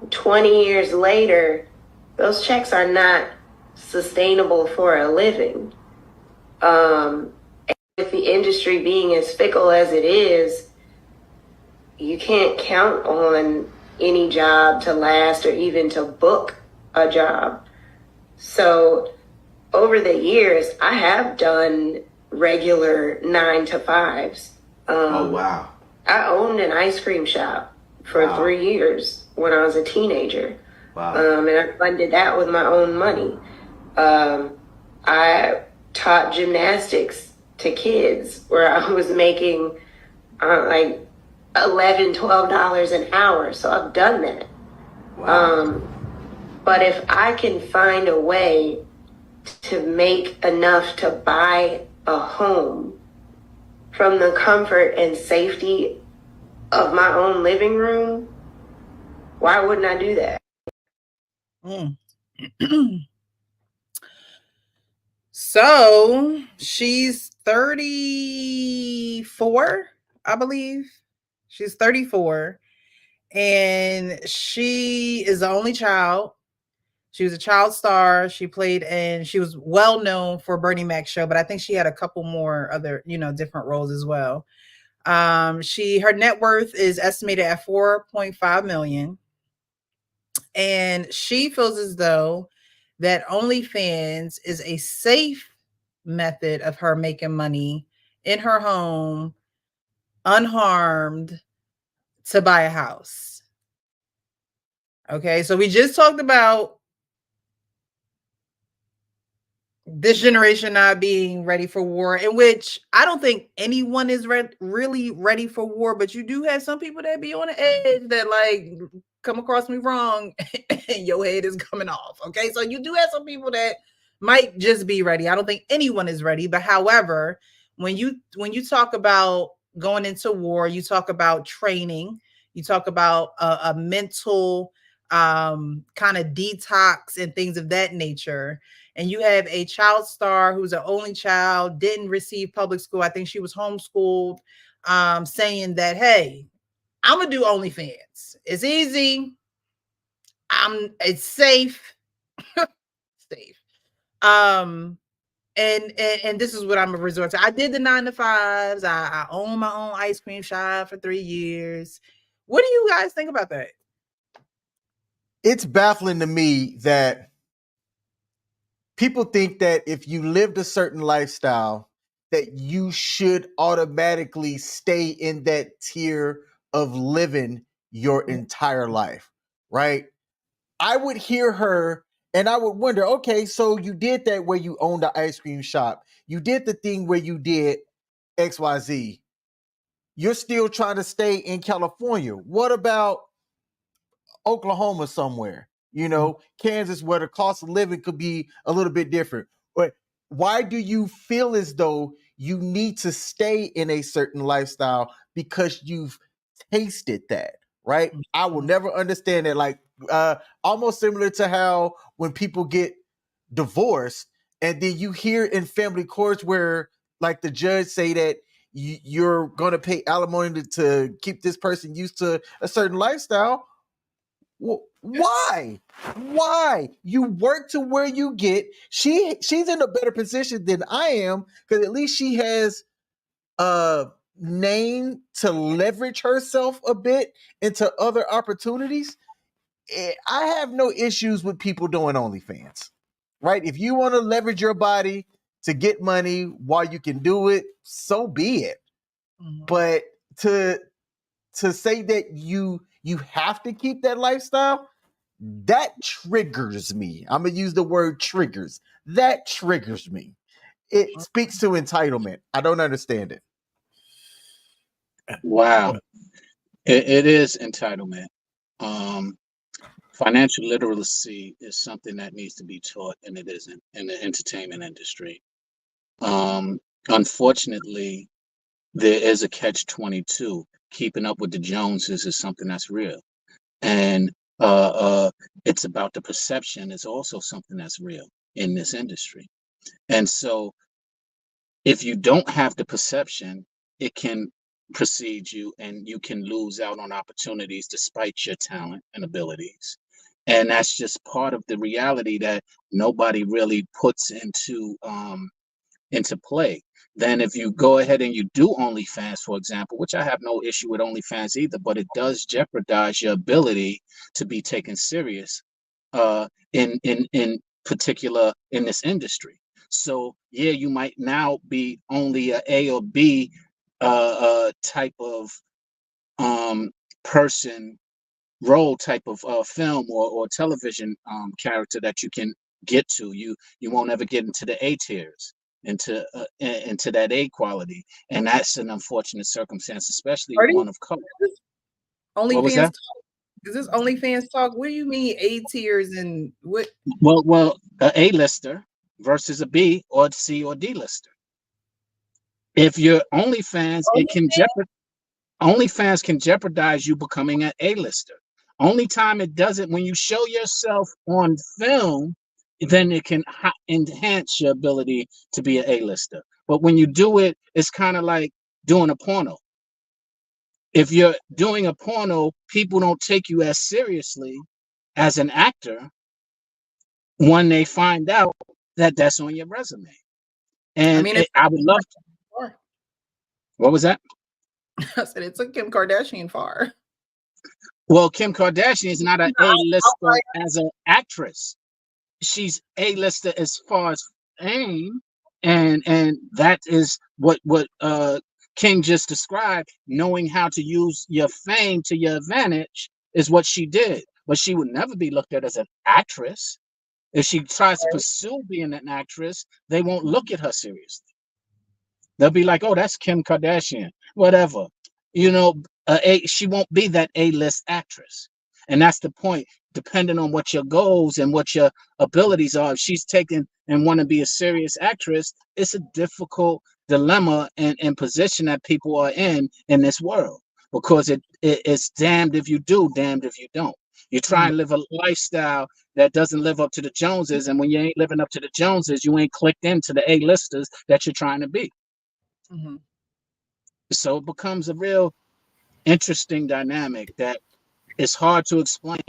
20 years later, those checks are not sustainable for a living. With the industry being as fickle as it is, you can't count on any job to last or even to book a job. So over the years, I have done regular 9 to 5s. Oh, wow. I owned an ice cream shop for Wow. 3 years when I was a teenager. Wow. And I funded that with my own money. I taught gymnastics to kids where I was making like $11, $12 an hour. So I've done that. Wow. But if I can find a way to make enough to buy a home from the comfort and safety of my own living room, why wouldn't I do that? So she's 34, I believe. She's 34. And she is the only child. She was a child star. She played and she was well known for Bernie Mac's show, but I think she had a couple more other, different roles as well. Her net worth is estimated at 4.5 million. And she feels as though that OnlyFans is a safe method of her making money in her home, unharmed, to buy a house. Okay, so we just talked about this generation not being ready for war, in which I don't think anyone is really ready for war, but you do have some people that be on the edge that like come across me wrong and your head is coming off. Okay, so you do have some people that might just be ready. I don't think anyone is ready, but however, when you talk about going into war, you talk about training, you talk about a mental kind of detox and things of that nature. And you have a child star who's an only child, didn't receive public school. I think she was homeschooled, saying that, hey, I'm gonna do OnlyFans. It's easy. It's safe. Safe. And this is what I'm a resort to. I did the 9 to 5s. I own my own ice cream shop for 3 years. What do you guys think about that? It's baffling to me that people think that if you lived a certain lifestyle, that you should automatically stay in that tier of living your entire life, right? I would hear her and I would wonder, okay, so you did that where you owned the ice cream shop. You did the thing where you did XYZ. You're still trying to stay in California. What about Oklahoma somewhere? Kansas, where the cost of living could be a little bit different. But why do you feel as though you need to stay in a certain lifestyle because you've tasted that, right? I will never understand that. Like almost similar to how when people get divorced and then you hear in family courts where like the judge say that you're going to pay alimony to keep this person used to a certain lifestyle. Well, why? You work to where you get. She's in a better position than I am because at least she has a name to leverage herself a bit into other opportunities. I have no issues with people doing OnlyFans, right? If you want to leverage your body to get money while you can do it, so be it. Mm-hmm. But to say that you have to keep that lifestyle, that triggers me. I'm gonna use the word triggers. That triggers me. It speaks to entitlement. I don't understand it. Wow, it is entitlement. Financial literacy is something that needs to be taught, and it isn't in the entertainment industry. Unfortunately, there is a catch-22. Keeping up with the Joneses is something that's real, and it's about the perception. It's also something that's real in this industry, and so if you don't have the perception, it can precede you, and you can lose out on opportunities despite your talent and abilities. And that's just part of the reality that nobody really puts into play. Then if you go ahead and you do OnlyFans, for example, which I have no issue with OnlyFans either, but it does jeopardize your ability to be taken serious in particular in this industry. So yeah, you might now be only a or B type of person role type of film or television character that you can get to. You won't ever get into the A tiers, into that A quality, and that's an unfortunate circumstance, especially Cardi, one of color. is this What was OnlyFans that? talk? Is this OnlyFans talk? What do you mean A tiers and what? Well, a A-lister versus a B or C or D lister. If you're OnlyFans, OnlyFans can jeopardize you becoming an A-lister. Only time it doesn't, when you show yourself on film, then it can enhance your ability to be an A-lister. But when you do it, it's kind of like doing a porno. If you're doing a porno, people don't take you as seriously as an actor when they find out that that's on your resume. I And mean, I would love to. What was that? I said it took Kim Kardashian far. Well, Kim Kardashian is not an A-lister as an actress. She's A-lister as far as fame, and that is what King just described. Knowing how to use your fame to your advantage is what she did. But she would never be looked at as an actress. If she tries to pursue being an actress, they won't look at her seriously. They'll be like, "Oh, that's Kim Kardashian, whatever." You know, she won't be that A-list actress, and that's the point. Depending on what your goals and what your abilities are, if she's taken and want to be a serious actress, it's a difficult dilemma and position that people are in this world, because it's damned if you do, damned if you don't. You try and live a lifestyle that doesn't live up to the Joneses, and when you ain't living up to the Joneses, you ain't clicked into the A-listers that you're trying to be. Mm-hmm. So it becomes a real interesting dynamic that it's hard to explain.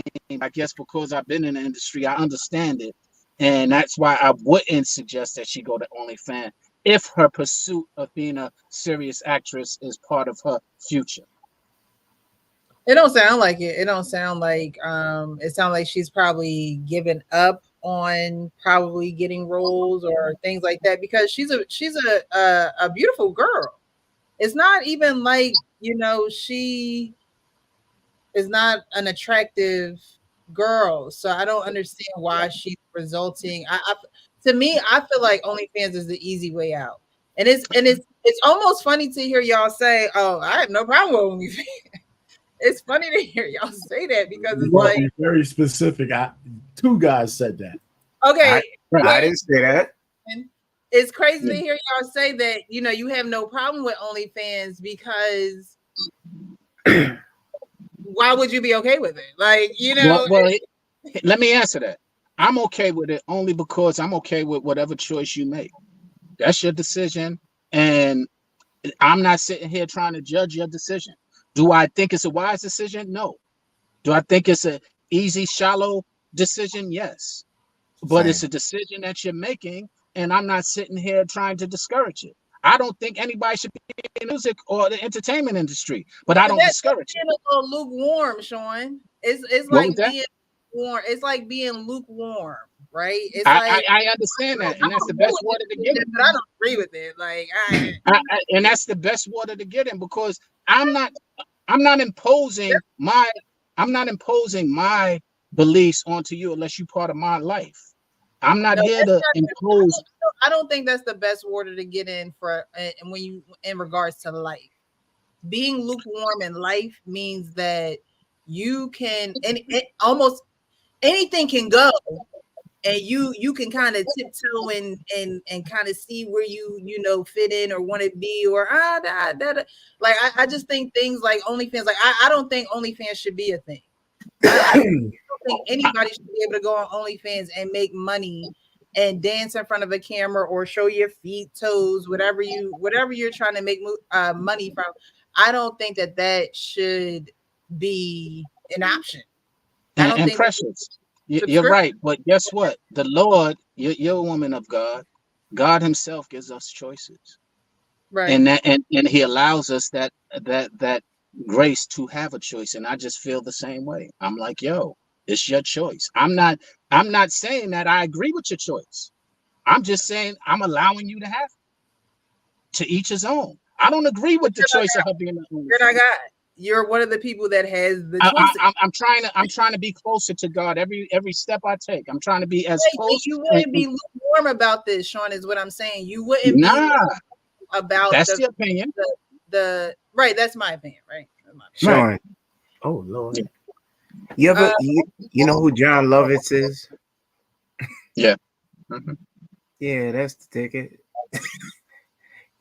I guess because I've been in the industry, I understand it. And that's why I wouldn't suggest that she go to OnlyFans if her pursuit of being a serious actress is part of her future. It don't sound like it. It don't sound like it sounds like she's probably given up on probably getting roles or things like that, because she's a beautiful girl. It's not even like, she is not an attractive girl. So I don't understand why she's resulting. To me, I feel like OnlyFans is the easy way out. And it's almost funny to hear y'all say, "Oh, I have no problem with OnlyFans." It's funny to hear y'all say that, because it's like very specific. Two guys said that. Okay, I didn't say that. It's crazy to hear y'all say that. You have no problem with OnlyFans, because why would you be okay with it? Like, Well, let me answer that. I'm okay with it only because I'm okay with whatever choice you make. That's your decision, and I'm not sitting here trying to judge your decision. Do I think it's a wise decision? No. Do I think it's an easy, shallow decision? Yes. But it's a decision that you're making, and I'm not sitting here trying to discourage it. I don't think anybody should be in the music or the entertainment industry, but I don't discourage it. A little lukewarm, Sean. It's like being warm. It's like being lukewarm, right? It's I understand that, and that's the best water to get in. But I don't agree with it. Like, and that's the best water to get in, because I'm not imposing my beliefs onto you unless you're part of my life. I'm not here to impose. I don't think that's the best water to get in for when you in regards to life. Being lukewarm in life means that you can, and almost anything can go, and you can kind of tiptoe and kind of see where you fit in or want to be, or like I just think things like OnlyFans, like I don't think OnlyFans should be a thing. I don't think anybody should be able to go on OnlyFans and make money and dance in front of a camera or show your feet, toes, whatever you're trying to make money from. I don't think that should be an option. I don't And think Precious, you're subscription. right. But guess what? The Lord, you're a woman of God. God Himself gives us choices, Right. and and He allows us that grace to have a choice. And I just feel the same way. I'm like, yo, it's your choice. I'm not saying that I agree with your choice. I'm just saying I'm allowing you to have it. To each his own. I don't agree with the choice of her being the only. You're not God. You're one of the people that has the choice. I'm trying to be closer to God every step I take. I'm trying to be as Right, close. you wouldn't be lukewarm about this, Sean, is what I'm saying. You wouldn't be Nah, about that's the opinion. The right. That's my opinion, right? That's my Sean. opinion. Oh Lord. You ever you know who John Lovitz is? Yeah. Mhm. Yeah, that's the ticket.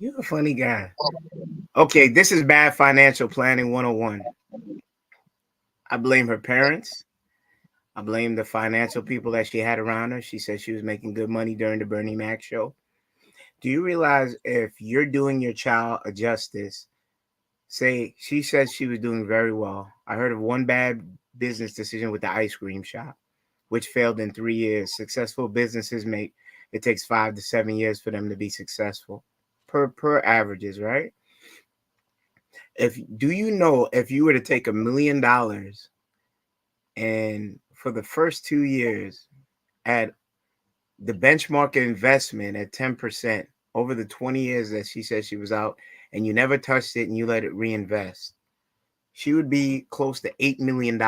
You're a funny guy. Okay, this is bad financial planning 101. I blame her parents. I blame the financial people that she had around her. She said she was making good money during the Bernie Mac show. Do you realize if you're doing your child a justice, say she says she was doing very well. I heard of one bad business decision with the ice cream shop, which failed in 3 years. Successful businesses it takes 5 to 7 years for them to be successful per averages, right? Do you know if you were to take $1 million and for the first 2 years at the benchmark investment at 10% over the 20 years that she said she was out, and you never touched it and you let it reinvest, she would be close to $8 million.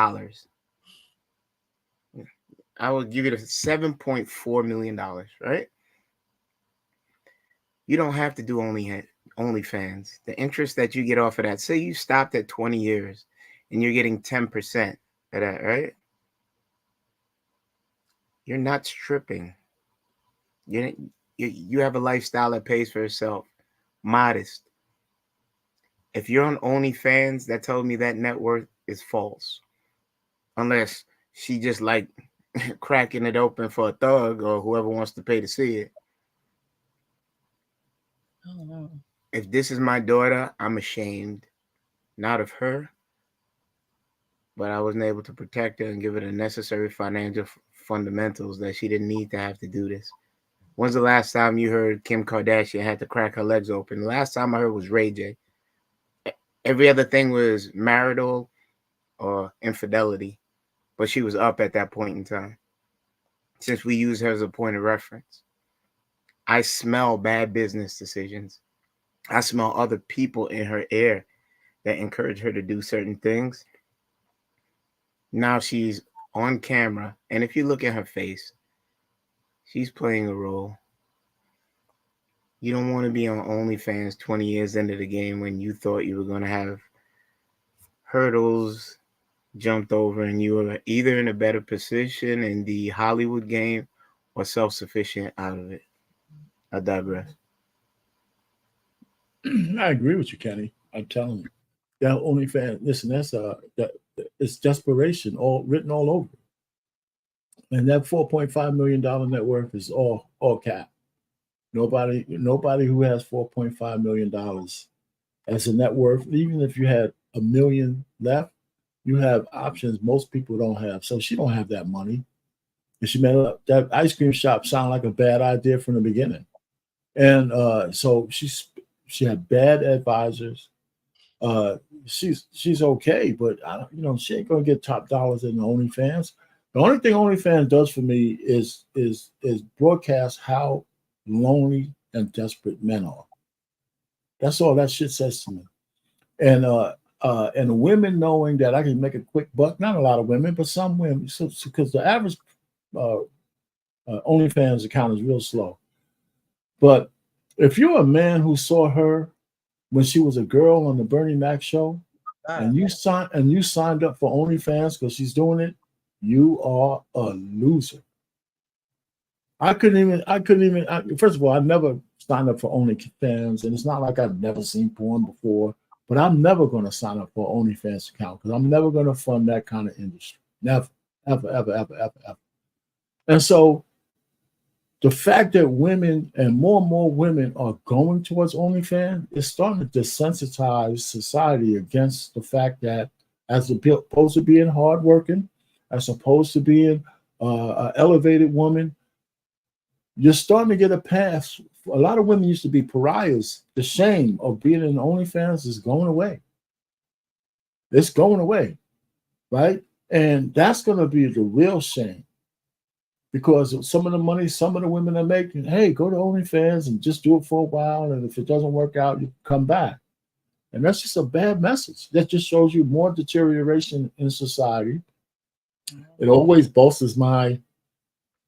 I would give it a $7.4 million, right? You don't have to do OnlyFans. The interest that you get off of that, say you stopped at 20 years and you're getting 10% of that, right? You're not stripping. You have a lifestyle that pays for itself. Modest. If you're on OnlyFans, that tells me that net worth is false. Unless she just like cracking it open for a thug or whoever wants to pay to see it. I don't know. If this is my daughter, I'm ashamed. Not of her, but I wasn't able to protect her and give her the necessary financial fundamentals that she didn't need to have to do this. When's the last time you heard Kim Kardashian had to crack her legs open? The last time I heard was Ray J. Every other thing was marital or infidelity, but she was up at that point in time. Since we use her as a point of reference, I smell bad business decisions. I smell other people in her air that encourage her to do certain things. Now she's on camera, and if you look at her face, she's playing a role. You don't want to be on OnlyFans 20 years into the game when you thought you were going to have hurdles jumped over and you were either in a better position in the Hollywood game or self-sufficient out of it. I digress. I agree with you, Kenny. I'm telling you, that OnlyFans. Listen, it's desperation, all written all over. And that $4.5 million net worth is all cap. Nobody who has $4.5 million as a net worth, even if you had $1 million left, you have options most people don't have. So she don't have that money. And she made that ice cream shop sound like a bad idea from the beginning. And so she had bad advisors. She's okay, but she ain't gonna get top dollars in the OnlyFans. The only thing OnlyFans does for me is broadcast how lonely and desperate men are. That's all that shit says to me. And the women knowing that I can make a quick buck. Not a lot of women, but some women. Because the average OnlyFans account is real slow. But if you're a man who saw her when she was a girl on the Bernie Mac show, and you signed up for OnlyFans because she's doing it, you are a loser. I couldn't even. First of all, I never signed up for OnlyFans, and it's not like I've never seen porn before. But I'm never going to sign up for an OnlyFans account because I'm never going to fund that kind of industry. Never, ever, ever, ever, ever, ever. And so the fact that women and more women are going towards OnlyFans is starting to desensitize society against the fact that, as opposed to being hardworking, as opposed to being an elevated woman, you're starting to get a pass. A lot of women used to be pariahs. The shame of being in OnlyFans is going away. It's going away, right? And that's going to be the real shame. Because some of the money some of the women are making, hey, go to OnlyFans and just do it for a while. And if it doesn't work out, you come back. And that's just a bad message. That just shows you more deterioration in society. It always bolsters my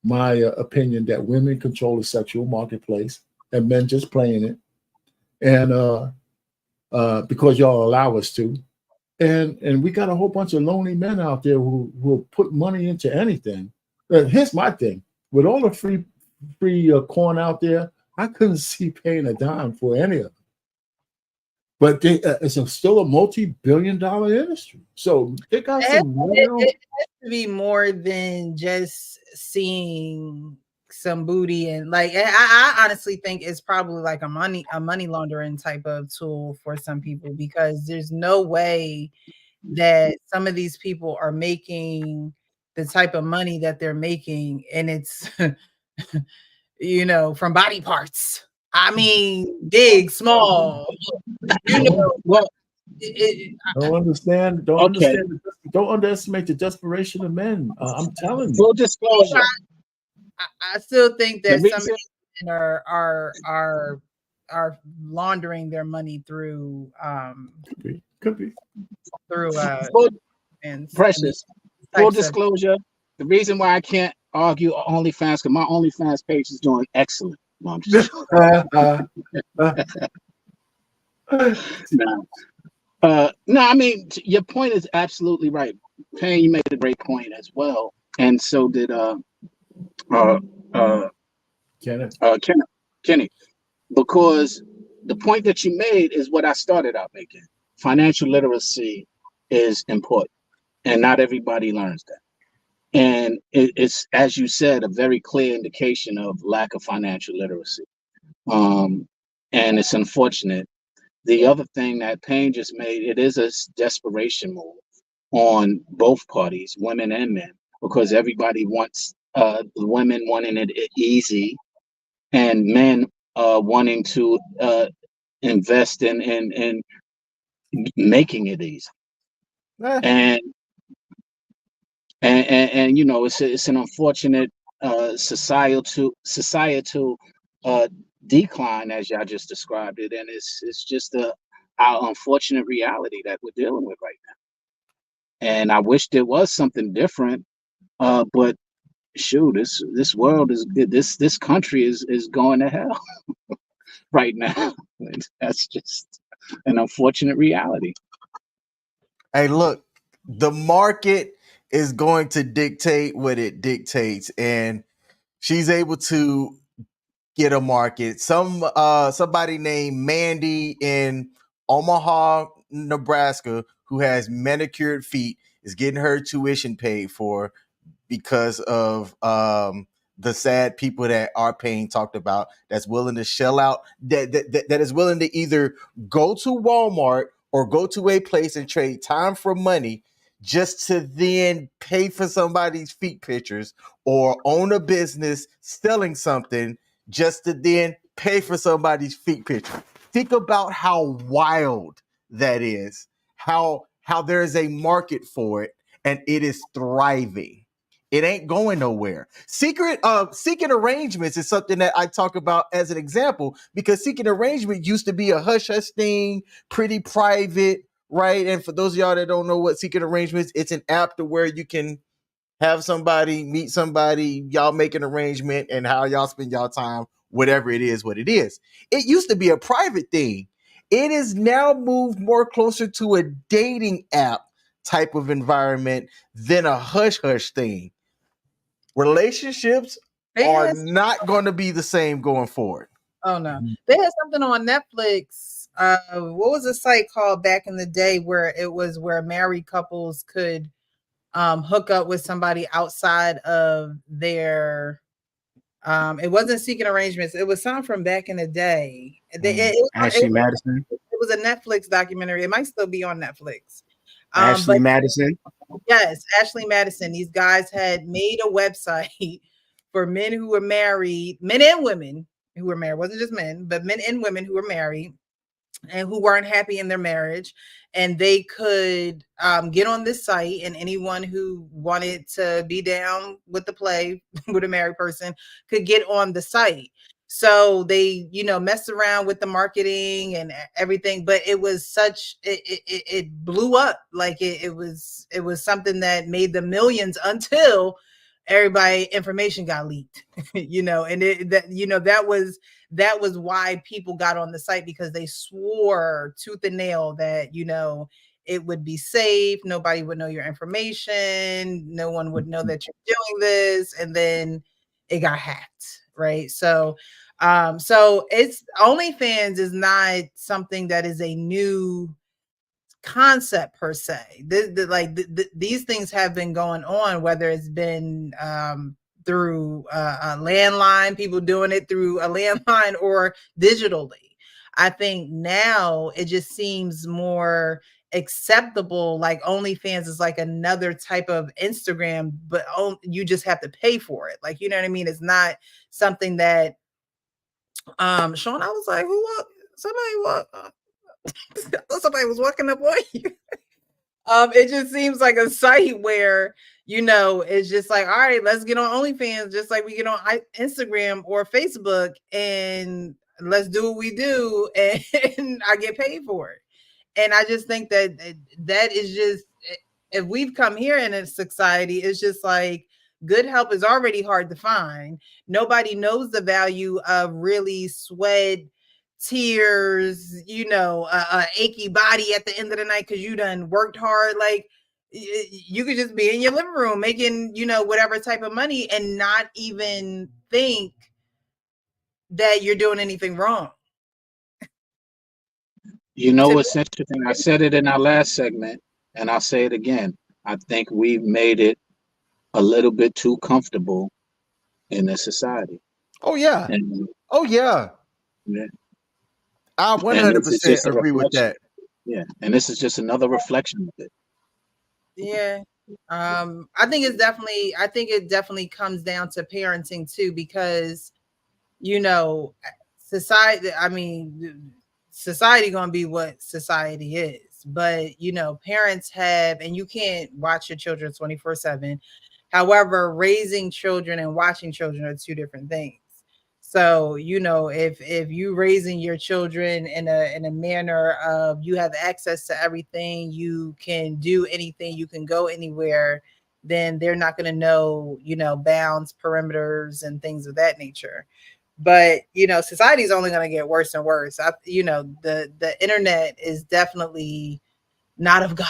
opinion that women control the sexual marketplace and men just playing it. And because y'all allow us to. And we got a whole bunch of lonely men out there who will put money into anything. Here's my thing. With all the free corn out there, I couldn't see paying a dime for any of them. But it's still a multi-billion-dollar industry. So they got some real... It has to be more than just seeing some booty. And like, I honestly think it's probably like a money laundering type of tool for some people, because there's no way that some of these people are making the type of money that they're making, and it's you know, from body parts. I mean, big, small, you know. Well, Don't understand. Don't understand. Don't underestimate the desperation of men. I'm telling you. Full disclosure. I still think that some men are laundering their money through could be through and Precious. Full disclosure. The reason why I can't argue OnlyFans, because my OnlyFans page is doing excellent. No, I'm just no, I mean, your point is absolutely right. Payne, you made a great point as well, and so did Kenny, because the point that you made is what I started out making. Financial literacy is important, and not everybody learns that. And it's, as you said, a very clear indication of lack of financial literacy. And it's unfortunate. The other thing that Payne just made, it is a desperation move on both parties, women and men, because everybody wants women wanting it easy and men wanting to invest in making it easy. And you know, it's an unfortunate societal decline, as y'all just described it, and it's just our unfortunate reality that we're dealing with right now. And I wish there was something different, but shoot, this world is this country is going to hell right now. That's just an unfortunate reality. Hey, look, the market is going to dictate what it dictates, and she's able to get a market. Somebody named Mandy in Omaha, Nebraska, who has manicured feet, is getting her tuition paid for because of the sad people that our Payne talked about, that's willing to shell out, that is willing to either go to Walmart or go to a place and trade time for money just to then pay for somebody's feet pictures, or own a business selling something just to then pay for somebody's feet picture. Think about how wild that is, how there is a market for it, and it is thriving. It ain't going nowhere. Seeking arrangements is something that I talk about as an example, because seeking arrangement used to be a hush-hush thing, pretty private, right? And for those of y'all that don't know what seeking arrangements, it's an app to where you can have somebody, meet somebody, y'all make an arrangement, and how y'all spend y'all time, whatever it is, what it is. It used to be a private thing. It is now moved more closer to a dating app type of environment than a hush-hush thing. Relationships are not going to be the same going forward. Oh no. They had something on Netflix. What was a site called back in the day where it was where married couples could hook up with somebody outside of their It wasn't Seeking Arrangements. It was something from back in the day. Ashley Madison. It was a Netflix documentary. It might still be on Netflix. Ashley But Madison. yes, Ashley Madison. These guys had made a website for men who were married, men and women who were married. It wasn't just men, but men and women who were married and who weren't happy in their marriage, and they could get on this site, and anyone who wanted to be down with the play with a married person could get on the site. So they, messed around with the marketing and everything, but it was it blew up. Like it was something that made the millions until everybody information got leaked, and that was why people got on the site, because they swore tooth and nail that, it would be safe. Nobody would know your information. No one would know that you're doing this. And then it got hacked. Right. So it's OnlyFans is not something that is a new concept per se. These things have been going on, whether it's been through a landline, people doing it through a landline, or digitally. I think now it just seems more acceptable. Like OnlyFans is like another type of Instagram, but you just have to pay for it. Like, you know what I mean? It's not something that Sean, I was like, somebody was walking up on you. It just seems like a site where, it's just like, all right, let's get on OnlyFans, just like we get on Instagram or Facebook, and let's do what we do, and I get paid for it. And I just think that is just, if we've come here in a society, it's just like good help is already hard to find. Nobody knows the value of really sweat, tears, a achy body at the end of the night because you done worked hard. Like you could just be in your living room making, whatever type of money and not even think that you're doing anything wrong. What's interesting? I said it in our last segment, and I'll say it again. I think we've made it a little bit too comfortable in this society. Oh yeah. Yeah. I 100% agree with that. Yeah, and this is just another reflection of it. Yeah. I think it definitely comes down to parenting too, because society gonna be what society is, but parents have, and you can't watch your children 24/7. However, raising children and watching children are two different things. So, if you raising your children in a manner of you have access to everything, you can do anything, you can go anywhere, then they're not going to know, bounds, perimeters, and things of that nature. But society is only going to get worse and worse. The internet is definitely not of God.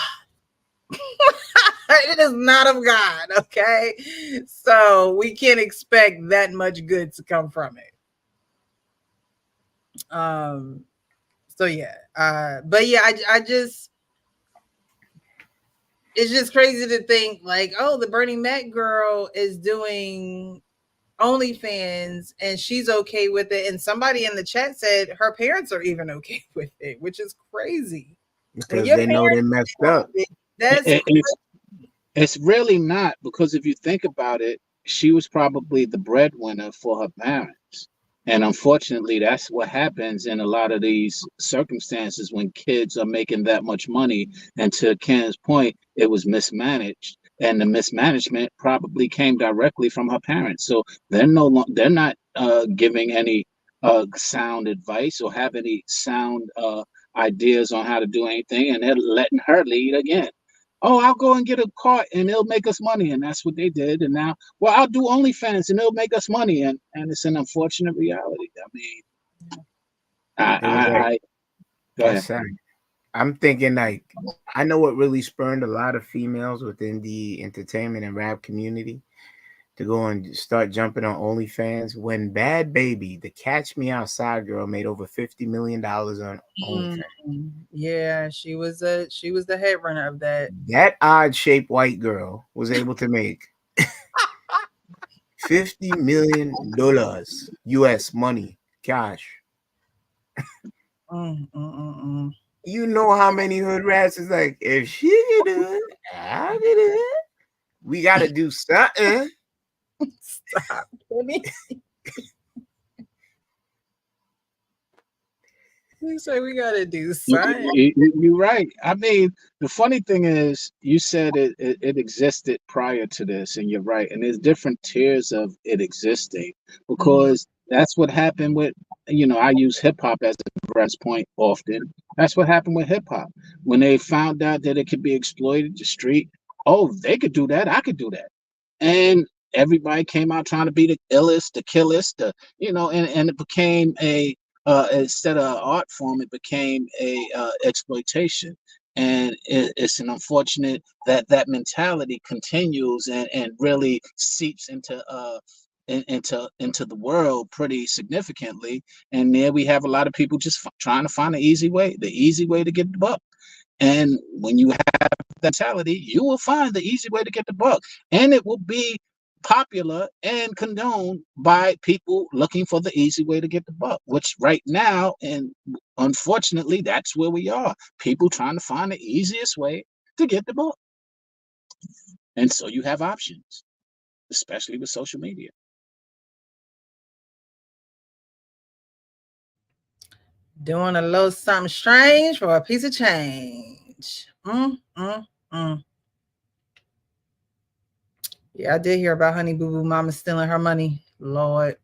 It is not of God. Okay, so we can't expect that much good to come from it. So yeah, but yeah, I just, it's just crazy to think like, oh, the Bernie Mac girl is doing OnlyFans and she's okay with it, and somebody in the chat said her parents are even okay with it, which is crazy because they know they messed up. It's really not, because if you think about it, she was probably the breadwinner for her parents. And unfortunately, that's what happens in a lot of these circumstances when kids are making that much money. And to Ken's point, it was mismanaged. And the mismanagement probably came directly from her parents. So they're not giving any sound advice or have any sound ideas on how to do anything. And they're letting her lead again. Oh, I'll go and get a cart and it'll make us money. And that's what they did. And now, well, I'll do OnlyFans and it'll make us money. And it's an unfortunate reality. I mean, go ahead. Sad. I'm thinking like, I know what really spurned a lot of females within the entertainment and rap community to go and start jumping on OnlyFans when Bad Baby, the Catch Me Outside girl, made over $50 million on OnlyFans. Yeah, she was the head runner of that. That odd shaped white girl was able to make $50 million US money, cash. You know how many hood rats is like, if she can do it, I can do it. We got to do something. Stop, Kenny. You say we gotta do something. You're right. I mean, the funny thing is, you said it existed prior to this, and you're right. And there's different tiers of it existing because that's what happened with, I use hip hop as a reference point often. That's what happened with hip hop. When they found out that it could be exploited, the street, oh, they could do that, I could do that. And everybody came out trying to be the illest, the killest, and it became instead of art form, it became a exploitation, and it's an unfortunate that that mentality continues and really seeps into the world pretty significantly. And there we have a lot of people just trying to find the easy way to get the buck. And when you have that mentality, you will find the easy way to get the buck, and it will be popular and condoned by people looking for the easy way to get the buck, which right now, and unfortunately, that's where we are. People trying to find the easiest way to get the buck. And so you have options, especially with social media. Doing a little something strange for a piece of change. Yeah, I did hear about Honey Boo Boo Mama stealing her money. Lord.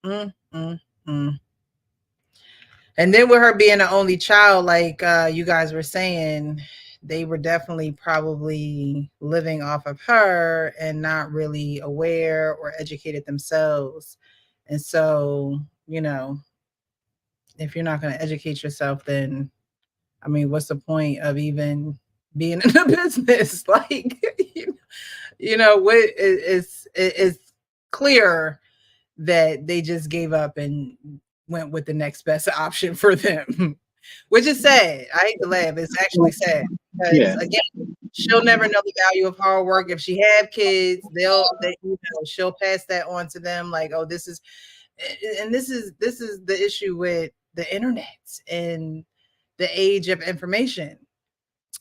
And then with her being the only child, like you guys were saying, they were definitely probably living off of her and not really aware or educated themselves. And so, if you're not going to educate yourself, then, I mean, what's the point of even being in the business? Like, what is clear that they just gave up and went with the next best option for them, which is sad. I hate to laugh. It's actually sad because again, she'll never know the value of hard work. If she have kids, she'll pass that on to them. Like, oh, this is the issue with the internet and the age of information.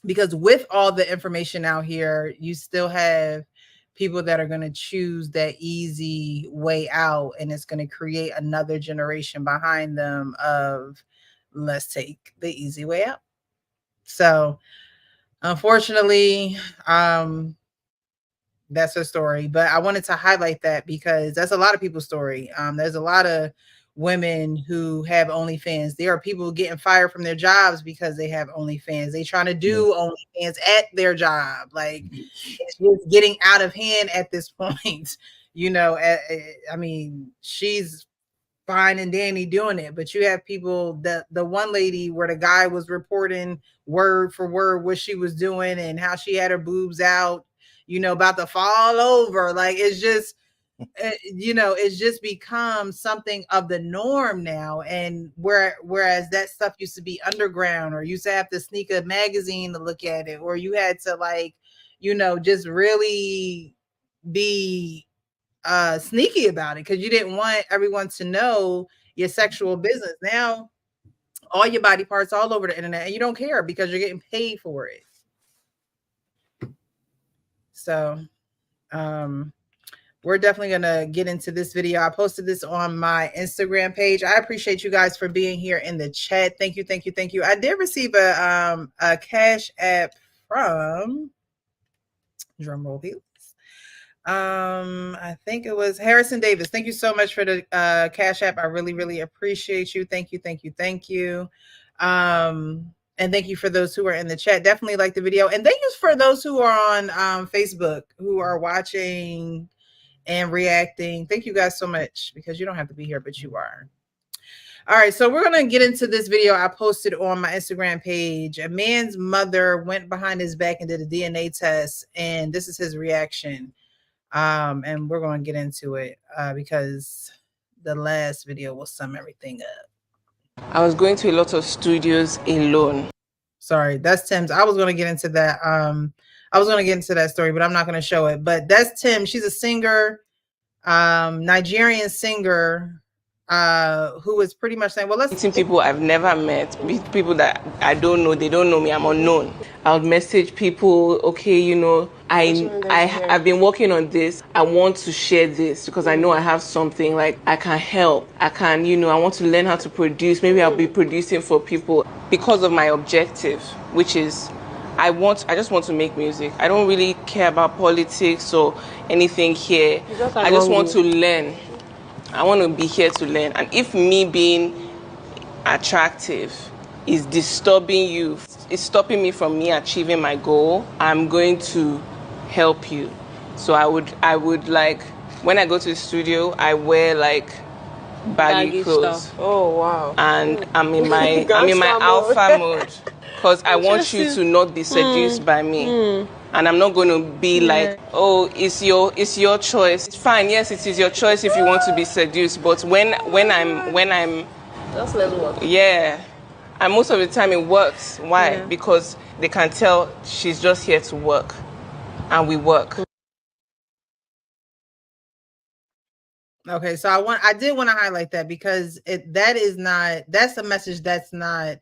Because with all the information out here, you still have people that are going to choose that easy way out, and it's going to create another generation behind them of let's take the easy way out. So unfortunately, that's her story. But I wanted to highlight that because that's a lot of people's story. There's a lot of women who have OnlyFans. There are people getting fired from their jobs because they have OnlyFans. They trying to do OnlyFans at their job. Like, it's just getting out of hand at this point. I mean, she's fine and dandy doing it, but you have people, the one lady where the guy was reporting word for word what she was doing and how she had her boobs out, about to fall over. Like, it's just, it's just become something of the norm now. And whereas that stuff used to be underground, or used to have to sneak a magazine to look at it, or you had to just really be sneaky about it because you didn't want everyone to know your sexual business. Now all your body parts all over the internet and you don't care because you're getting paid for it. So we're definitely going to get into this video. I posted this on my Instagram page. I appreciate you guys for being here in the chat. Thank you. I did receive a Cash App from, drum roll please. I think it was Harrison Davis. Thank you so much for the Cash App. I really, really appreciate you. Thank you. And thank you for those who are in the chat. Definitely like the video. And thank you for those who are on Facebook, who are watching and reacting. Thank you guys so much, because you don't have to be here, but you are. All right, so we're going to get into this video I posted on my Instagram page. A man's mother went behind his back and did a DNA test, and this is his reaction. And we're going to get into it because the last video will sum everything up. I was going to a lot of studios alone. Sorry, that's Tems. I was going to get into that. I was going to get into that story, but I'm not going to show it. But that's Tim. She's a singer. Nigerian singer who was pretty much saying, well, let's Meeting people I've never met, people that I don't know, they don't know me, I'm unknown. I would message people, okay, you know, I've been working on this. I want to share this because I know I have something, like I can help. I can, you know, I want to learn how to produce. Maybe I'll be producing for people because of my objective, which is I just want to make music. I don't really care about politics or anything here. I just want to learn. I want to be here to learn. And if me being attractive is disturbing you, it's stopping me from me achieving my goal, I'm going to help you. So I would like, when I go to the studio, I wear like baggy clothes. Stuff. Oh wow. And I'm in my alpha mode because I want you to not be seduced by me. And I'm not going to be like, oh, it's your choice. It's fine, yes, it is your choice if you want to be seduced. But when I'm That's less work. yeah, and most of the time it works. Why? Yeah. Because they can tell she's just here to work, and we work. Okay, so I did want to highlight that because that's a message that's not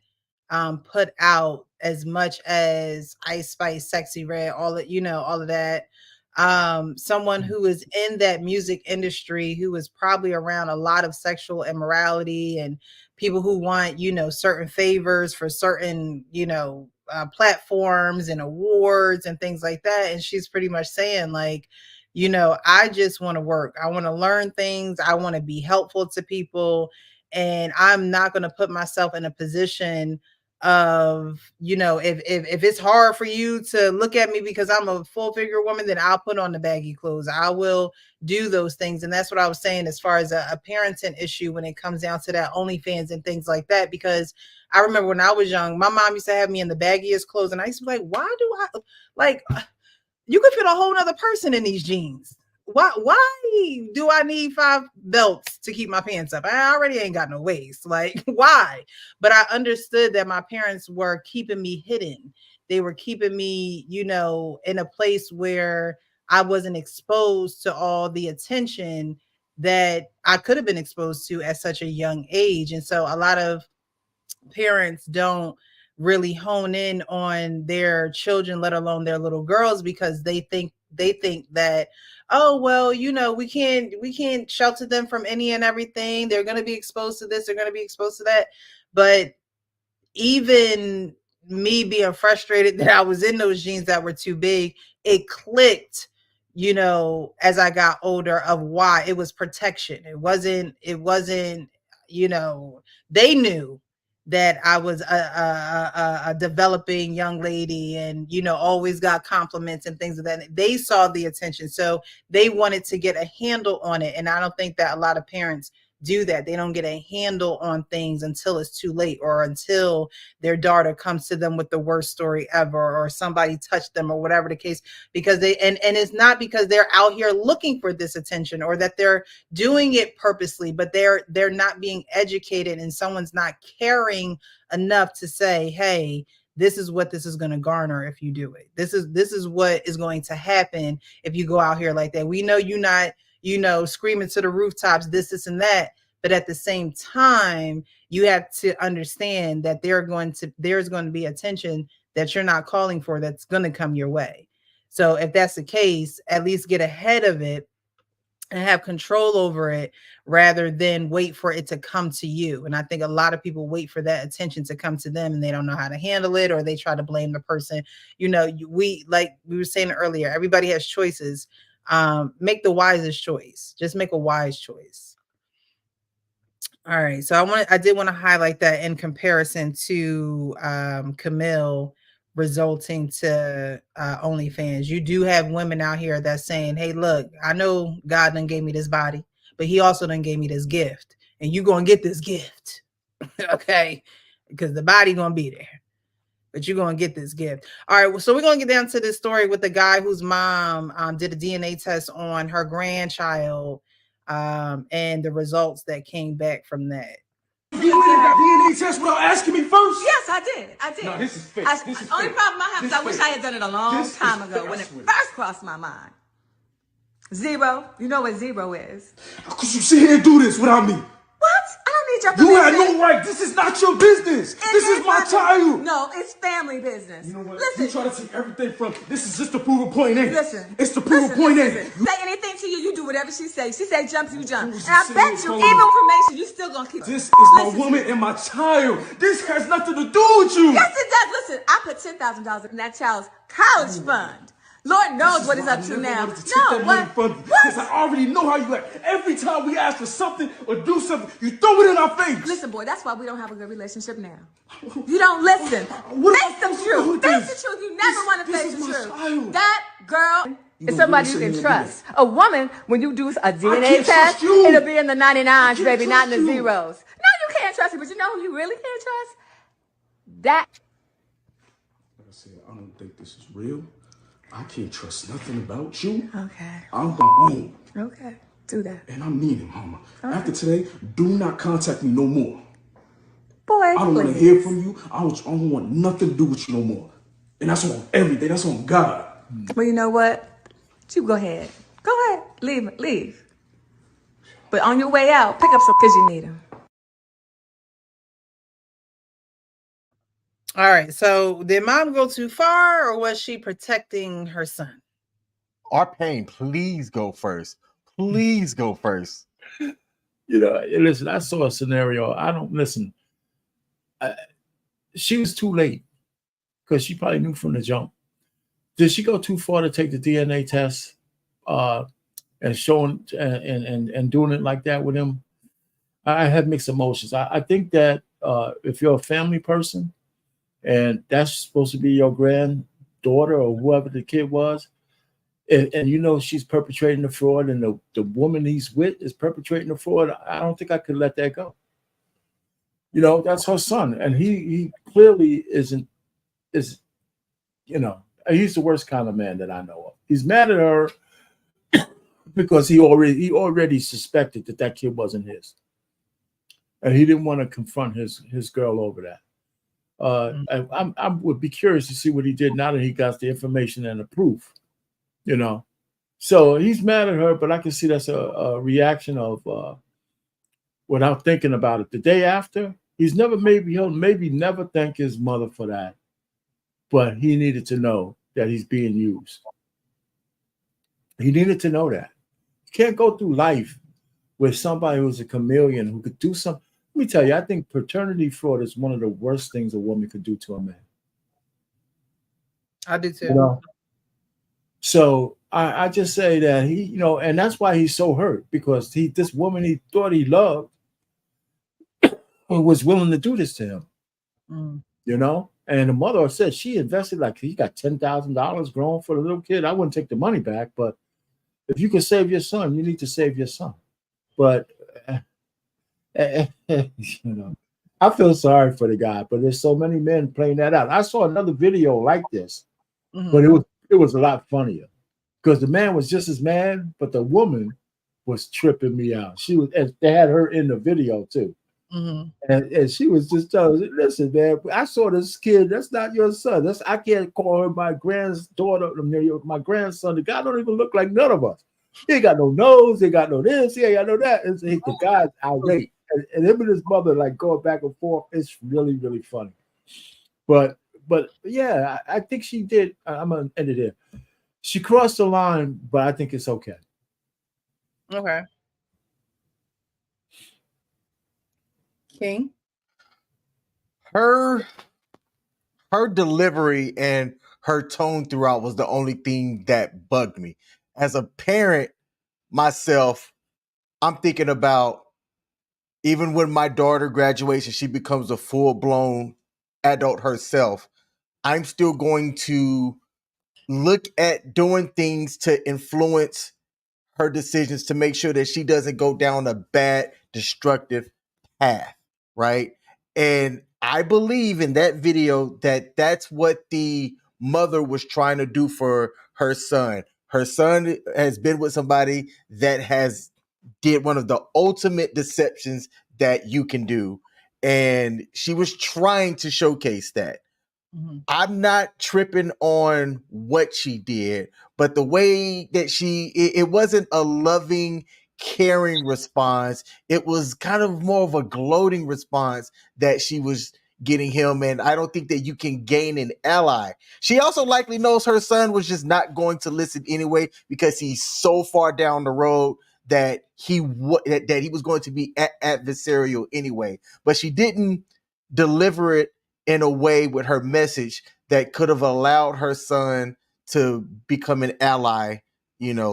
put out as much as Ice Spice, Sexy Red, all of that. Someone who is in that music industry, who is probably around a lot of sexual immorality and people who want, certain favors for certain, platforms and awards and things like that. And she's pretty much saying like, I just want to work. I want to learn things. I want to be helpful to people. And I'm not going to put myself in a position of, if it's hard for you to look at me because I'm a full figure woman, then I'll put on the baggy clothes. I will do those things. And that's what I was saying as far as a parenting issue when it comes down to that OnlyFans and things like that. Because I remember when I was young, my mom used to have me in the baggiest clothes. And I used to be like, why do I like, you could fit a whole nother person in these jeans. Why do I need 5 belts to keep my pants up? I already ain't got no waist. Like, why? But I understood that my parents were keeping me hidden. They were keeping me, in a place where I wasn't exposed to all the attention that I could have been exposed to at such a young age. And so a lot of parents don't really hone in on their children, let alone their little girls, because they think that, oh well, we can't shelter them from any and everything. They're going to be exposed to this, they're going to be exposed to that. But even me being frustrated that I was in those jeans that were too big, it clicked, as I got older, of why. It was protection. It wasn't, they knew that I was a developing young lady and, always got compliments and things of that. They saw the attention. So they wanted to get a handle on it. And I don't think that a lot of parents do that. They don't get a handle on things until it's too late, or until their daughter comes to them with the worst story ever, or somebody touched them, or whatever the case, because and it's not because they're out here looking for this attention or that they're doing it purposely, but they're not being educated, and someone's not caring enough to say, hey, this is what this is going to garner if you do it. This is what is going to happen if you go out here like that. We know you're not, screaming to the rooftops, this and that. But at the same time, you have to understand that there's going to be attention that you're not calling for that's going to come your way. So if that's the case, at least get ahead of it and have control over it rather than wait for it to come to you. And I think a lot of people wait for that attention to come to them and they don't know how to handle it, or they try to blame the person. Like we were saying earlier, everybody has choices. Make the wisest choice. Just make a wise choice. All right. So I did want to highlight that in comparison to Camille resulting to OnlyFans. You do have women out here that's saying, hey, look, I know God done gave me this body, but he also done gave me this gift, and you going to get this gift. Okay. Because the body going to be there, but you're going to get this gift. All right. So we're going to get down to this story with the guy whose mom did a DNA test on her grandchild and the results that came back from that. You went and got DNA test without asking me first? Yes, I did. No, this is fake. The only problem I have is I wish I had done it a long time ago when it first crossed my mind. Zero. You know what zero is. How could you sit here and do this without me? What? I don't need your You permission. had no right. This is not your business. This is my child. No, it's family business. You know what? Listen. You try to take everything from me. This is just to prove a point, ain't it? Listen. It's to prove a point, ain't it? Say anything to you, you do whatever she says. She say jump, you jump. Who's And I the bet serial you, killer? even information, you still gonna keep. This is my woman and my child. This has nothing to do with you. Yes, it does. Listen, I put $10,000 in that child's college fund. Lord knows what it's up to now. No, what? Because I already know how you act. Every time we ask for something or do something, you throw it in our face. Listen, boy, that's why we don't have a good relationship now. You don't listen. Face the truth. Face the truth. You never want to face the truth. That girl is somebody you can trust. A woman, when you do a DNA test, it'll be in the 99s, baby, not in the zeros. No, you can't trust it, but you know who you really can't trust? That. Like I said, I don't think this is real. I can't trust nothing about you. Okay. I'm my own. Okay. Do that. And I mean it, mama. Okay. After today, do not contact me no more. Boy, I don't want to hear from you. I don't want nothing to do with you no more. And that's on everything. That's on God. Well, you know what? You go ahead. Go ahead. Leave. But on your way out, pick up some because you need them. All right. So did mom go too far, or was she protecting her son? Pain, please go first. Please go first. You know, listen, I saw a scenario. I don't listen. She was too late because she probably knew from the jump. Did she go too far to take the DNA test and showing and doing it like that with him? I have mixed emotions. I think that if you're a family person and that's supposed to be your granddaughter or whoever the kid was, and you know she's perpetrating the fraud and the woman he's with is perpetrating the fraud, I don't think I could let that go. You know, that's her son. And he clearly is, you know, he's the worst kind of man that I know of. He's mad at her because he already suspected that kid wasn't his. And he didn't want to confront his girl over that. I would be curious to see what he did now that he got the information and the proof, you know. So he's mad at her, but I can see that's a reaction of without thinking about it. The day after, he'll maybe never thank his mother for that, but he needed to know that he's being used. He needed to know that. You can't go through life with somebody who's a chameleon who could do something. Let me tell you, I think paternity fraud is one of the worst things a woman could do to a man. I do too. You know? So I just say that he, you know, and that's why he's so hurt, because this woman he thought he loved was willing to do this to him. You know, and the mother said she invested, like, he got $10,000 grown for the little kid. I wouldn't take the money back, but if you can save your son, you need to save your son. But you know, I feel sorry for the guy, but there's so many men playing that out. I saw another video like this, but it was a lot funnier because the man was just as mad, but the woman was tripping me out. They had her in the video too. And she was just telling me, listen, man, I saw this kid. That's not your son. I can't call her my granddaughter, my grandson. The guy don't even look like none of us. He ain't got no nose. He ain't got no this. He ain't got no that. And the guy's irate. And him and his mother like going back and forth. It's really, really funny. But yeah, I think she did. I'm gonna end it there. She crossed the line, but I think it's okay. Okay. King? Her delivery and her tone throughout was the only thing that bugged me. As a parent myself, I'm thinking about, even when my daughter graduates and she becomes a full-blown adult herself, I'm still going to look at doing things to influence her decisions to make sure that she doesn't go down a bad, destructive path, right? And I believe in that video that that's what the mother was trying to do for her son. Her son has been with somebody that has did one of the ultimate deceptions that you can do. And she was trying to showcase that. I'm not tripping on what she did, but the way that it wasn't a loving, caring response. It was kind of more of a gloating response that she was getting him, and I don't think that you can gain an ally. She also likely knows her son was just not going to listen anyway because he's so far down the road that he was going to be adversarial anyway. But she didn't deliver it in a way with her message that could have allowed her son to become an ally,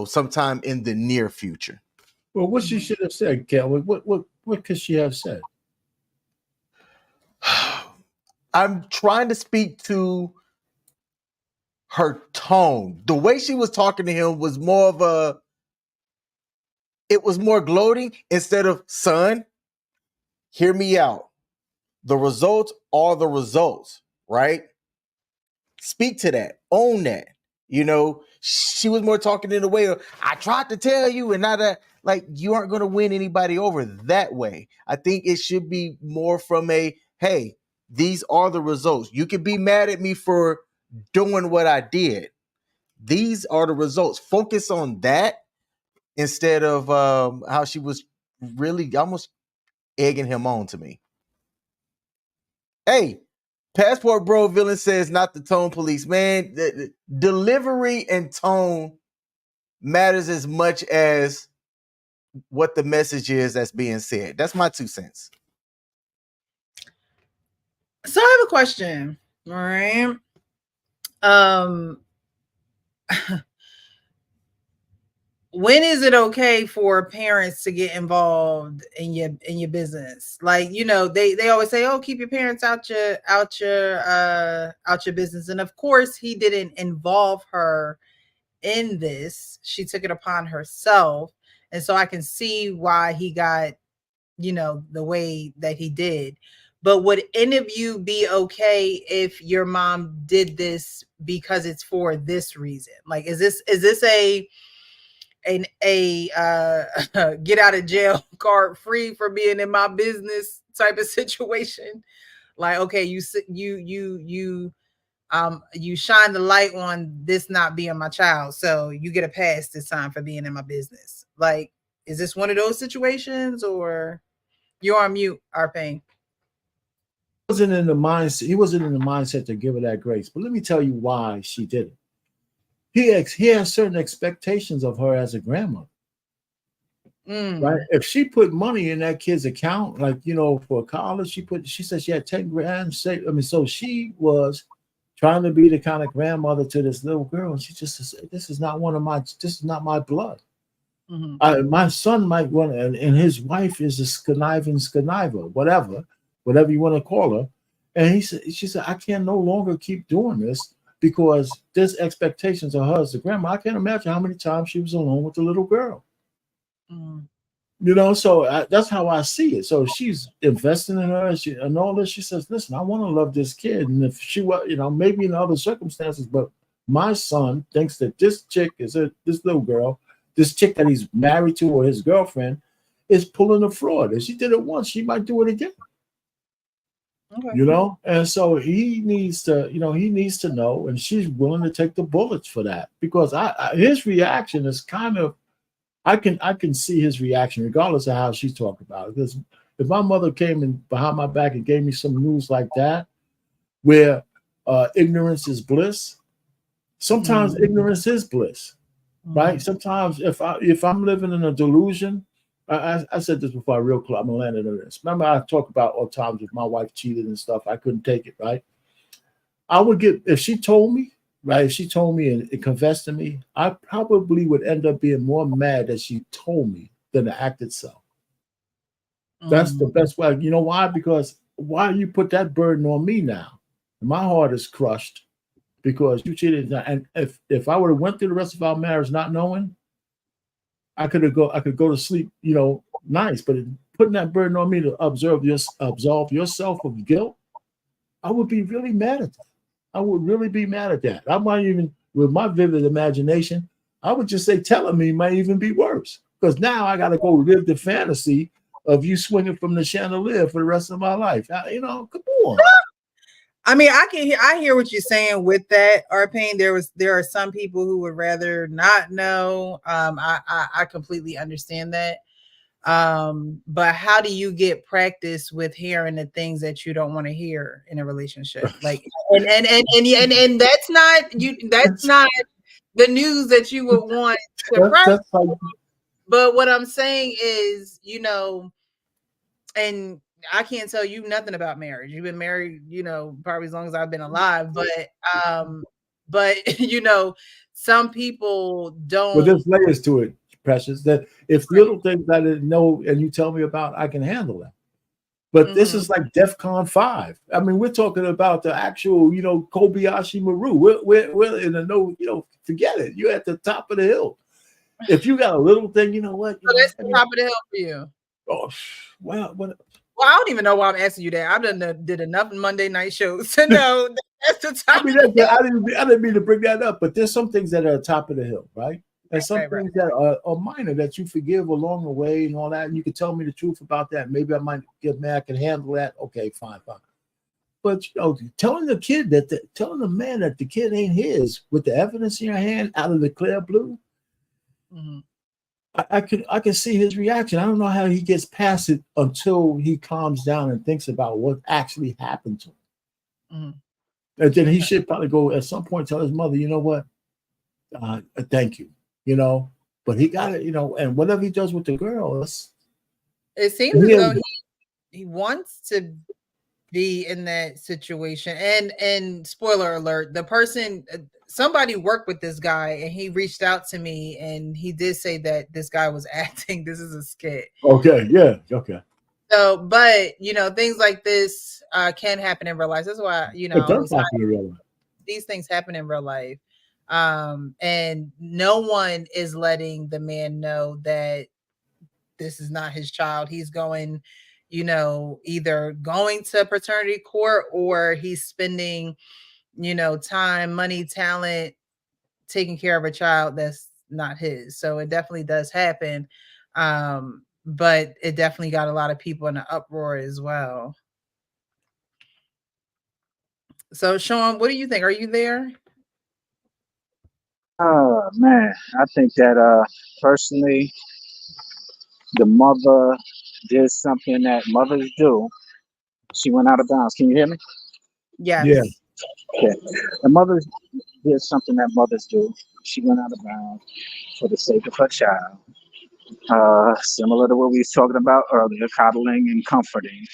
sometime in the near future. Well, what she should have said, Kelly? What could she have said? I'm trying to speak to her tone. The way she was talking to him was more gloating instead of, son, hear me out. The results are the results, right? Speak to that. Own that. She was more talking in a way of, I tried to tell you, and not like you aren't going to win anybody over that way. I think it should be more from a, hey, these are the results. You can be mad at me for doing what I did. These are the results. Focus on that instead of how she was really almost egging him on to me. Hey, Passport Bro Villain says not the tone police. Man, the delivery and tone matters as much as what the message is that's being said. That's my 2 cents. So I have a question. All right. When is it okay for parents to get involved in your business? Like, they always say, oh, keep your parents out your business. And of course he didn't involve her in this. She took it upon herself. And so I can see why he got, the way that he did. But would any of you be okay if your mom did this because it's for this reason? Like, is this a get out of jail card free for being in my business type of situation? Like, okay, you shine the light on this not being my child, so you get a pass this time for being in my business. Like, is this one of those situations, or you're on mute, Arpain? He wasn't in the mindset to give her that grace. But let me tell you why she did it. He has certain expectations of her as a grandmother. Right? If she put money in that kid's account, like, for college, she said she had 10 grand. So she was trying to be the kind of grandmother to this little girl. And she just said, this is not my blood. Mm-hmm. My son might want, and his wife is a conniving conniver, whatever you want to call her. And she said, I can no longer keep doing this because there's expectations of her as a grandma. I can't imagine how many times she was alone with the little girl. So that's how I see it. So she's investing in her and all this. She says, listen, I want to love this kid. And if she was, maybe in other circumstances, but my son thinks that this chick is this little girl, this chick that he's married to or his girlfriend is pulling a fraud. If she did it once, she might do it again. Okay. And so he needs to know, and she's willing to take the bullets for that, because his reaction is kind of, I can see his reaction regardless of how she's talking about it. Because if my mother came in behind my back and gave me some news like that, where ignorance is bliss, sometimes ignorance is bliss, right? Sometimes if I'm living in a delusion, I said this before, real close, I'm gonna land into this. Remember, I talked about all times if my wife cheated and stuff, I couldn't take it, right? I would get, if she told me, right, if she told me and confessed to me, I probably would end up being more mad that she told me than the act itself. That's the best way. You know why? Because why you put that burden on me now? My heart is crushed because you cheated. And if I would have went through the rest of our marriage not knowing, I could go to sleep, nice. But putting that burden on me to absolve yourself of guilt, I would be really mad at that. I would really be mad at that. I might even, with my vivid imagination, I would just say telling me might even be worse, because now I got to go live the fantasy of you swinging from the chandelier for the rest of my life. Come on. I mean, I hear what you're saying with that, Arpain. There are some people who would rather not know. I completely understand that. But how do you get practice with hearing the things that you don't want to hear in a relationship? Like, and that's not the news that you would want to press. But what I'm saying is, and I can't tell you nothing about marriage. You've been married, probably as long as I've been alive. But some people don't. Well, there's layers to it, Precious. That if little things I didn't know and you tell me about, I can handle that. But this is like DEFCON 5. I mean, we're talking about the actual, Kobayashi Maru. We're in a forget it. You're at the top of the hill. If you got a little thing, you know what? So that's the top of the hill for you. Oh, well, Well, I don't even know why I'm asking you that. I've did enough Monday night shows to know that's the top. I mean, I didn't mean to bring that up, but there's some things that are top of the hill, right? And some things that are minor that you forgive along the way and all that. And you can tell me the truth about that. Maybe I might get mad, I can handle that. Okay, fine. But telling the man that the kid ain't his with the evidence in your hand out of the clear blue, I can see his reaction. I don't know how he gets past it until he calms down and thinks about what actually happened to him. And then he should probably go at some point tell his mother, you know what? Thank you. But he got it, and whatever he does with the girl, it seems as though he wants to be in that situation. And spoiler alert, the person, somebody worked with this guy and he reached out to me and he did say that this guy was acting. This is a skit. Okay. Yeah. Okay. So, but things like this can happen in real life. That's why, these things happen in real life. And no one is letting the man know that this is not his child. He's going, either going to paternity court or he's spending, time, money, talent, taking care of a child that's not his. So it definitely does happen. But it definitely got a lot of people in an uproar as well. So Sean, what do you think? Are you there? Oh man, I think that personally, the mother did something that mothers do. She went out of bounds. Can you hear me? Yes. Yeah. Okay. The mother did something that mothers do. She went out of bounds for the sake of her child. Similar to what we was talking about earlier, coddling and comforting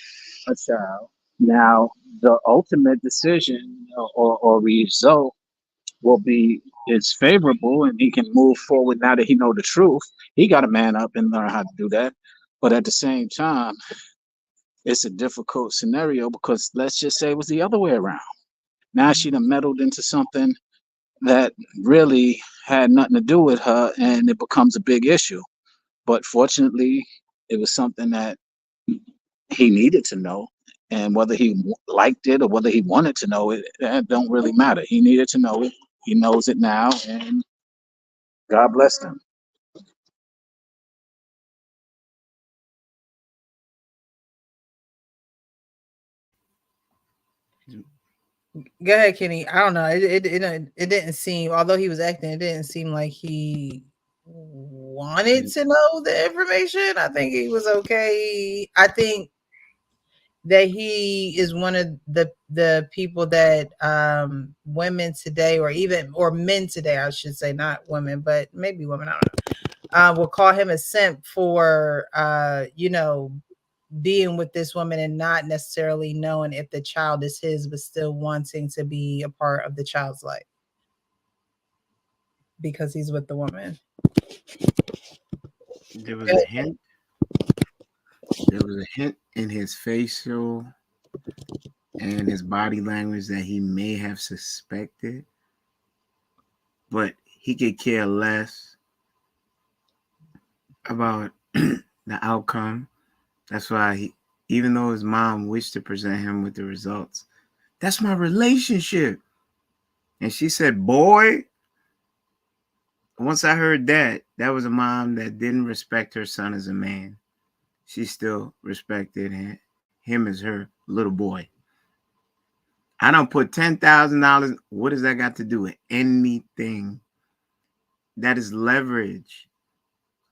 a child. Now, the ultimate decision or result will be is favorable, and he can move forward now that he know the truth. He got to man up and learn how to do that. But at the same time, it's a difficult scenario because let's just say it was the other way around. Now she done meddled into something that really had nothing to do with her, and it becomes a big issue. But fortunately, it was something that he needed to know, and whether he liked it or whether he wanted to know it, that don't really matter. He needed to know it. He knows it now, and God bless them. Go ahead, Kenny. I don't know. It didn't seem, although he was acting, it didn't seem like he wanted to know the information. I think he was okay. I think that he is one of the people that women today, or men today, I should say, not women, but maybe women, I don't know, will call him a simp for being with this woman and not necessarily knowing if the child is his, but still wanting to be a part of the child's life because he's with the woman. There was a hint. There was a hint in his facial and his body language that he may have suspected, but he could care less about the outcome. That's why even though his mom wished to present him with the results, that's my relationship. And she said, boy, once I heard that was a mom that didn't respect her son as a man. She still respected him as her little boy. I don't put $10,000. What does that got to do with anything? That is leverage.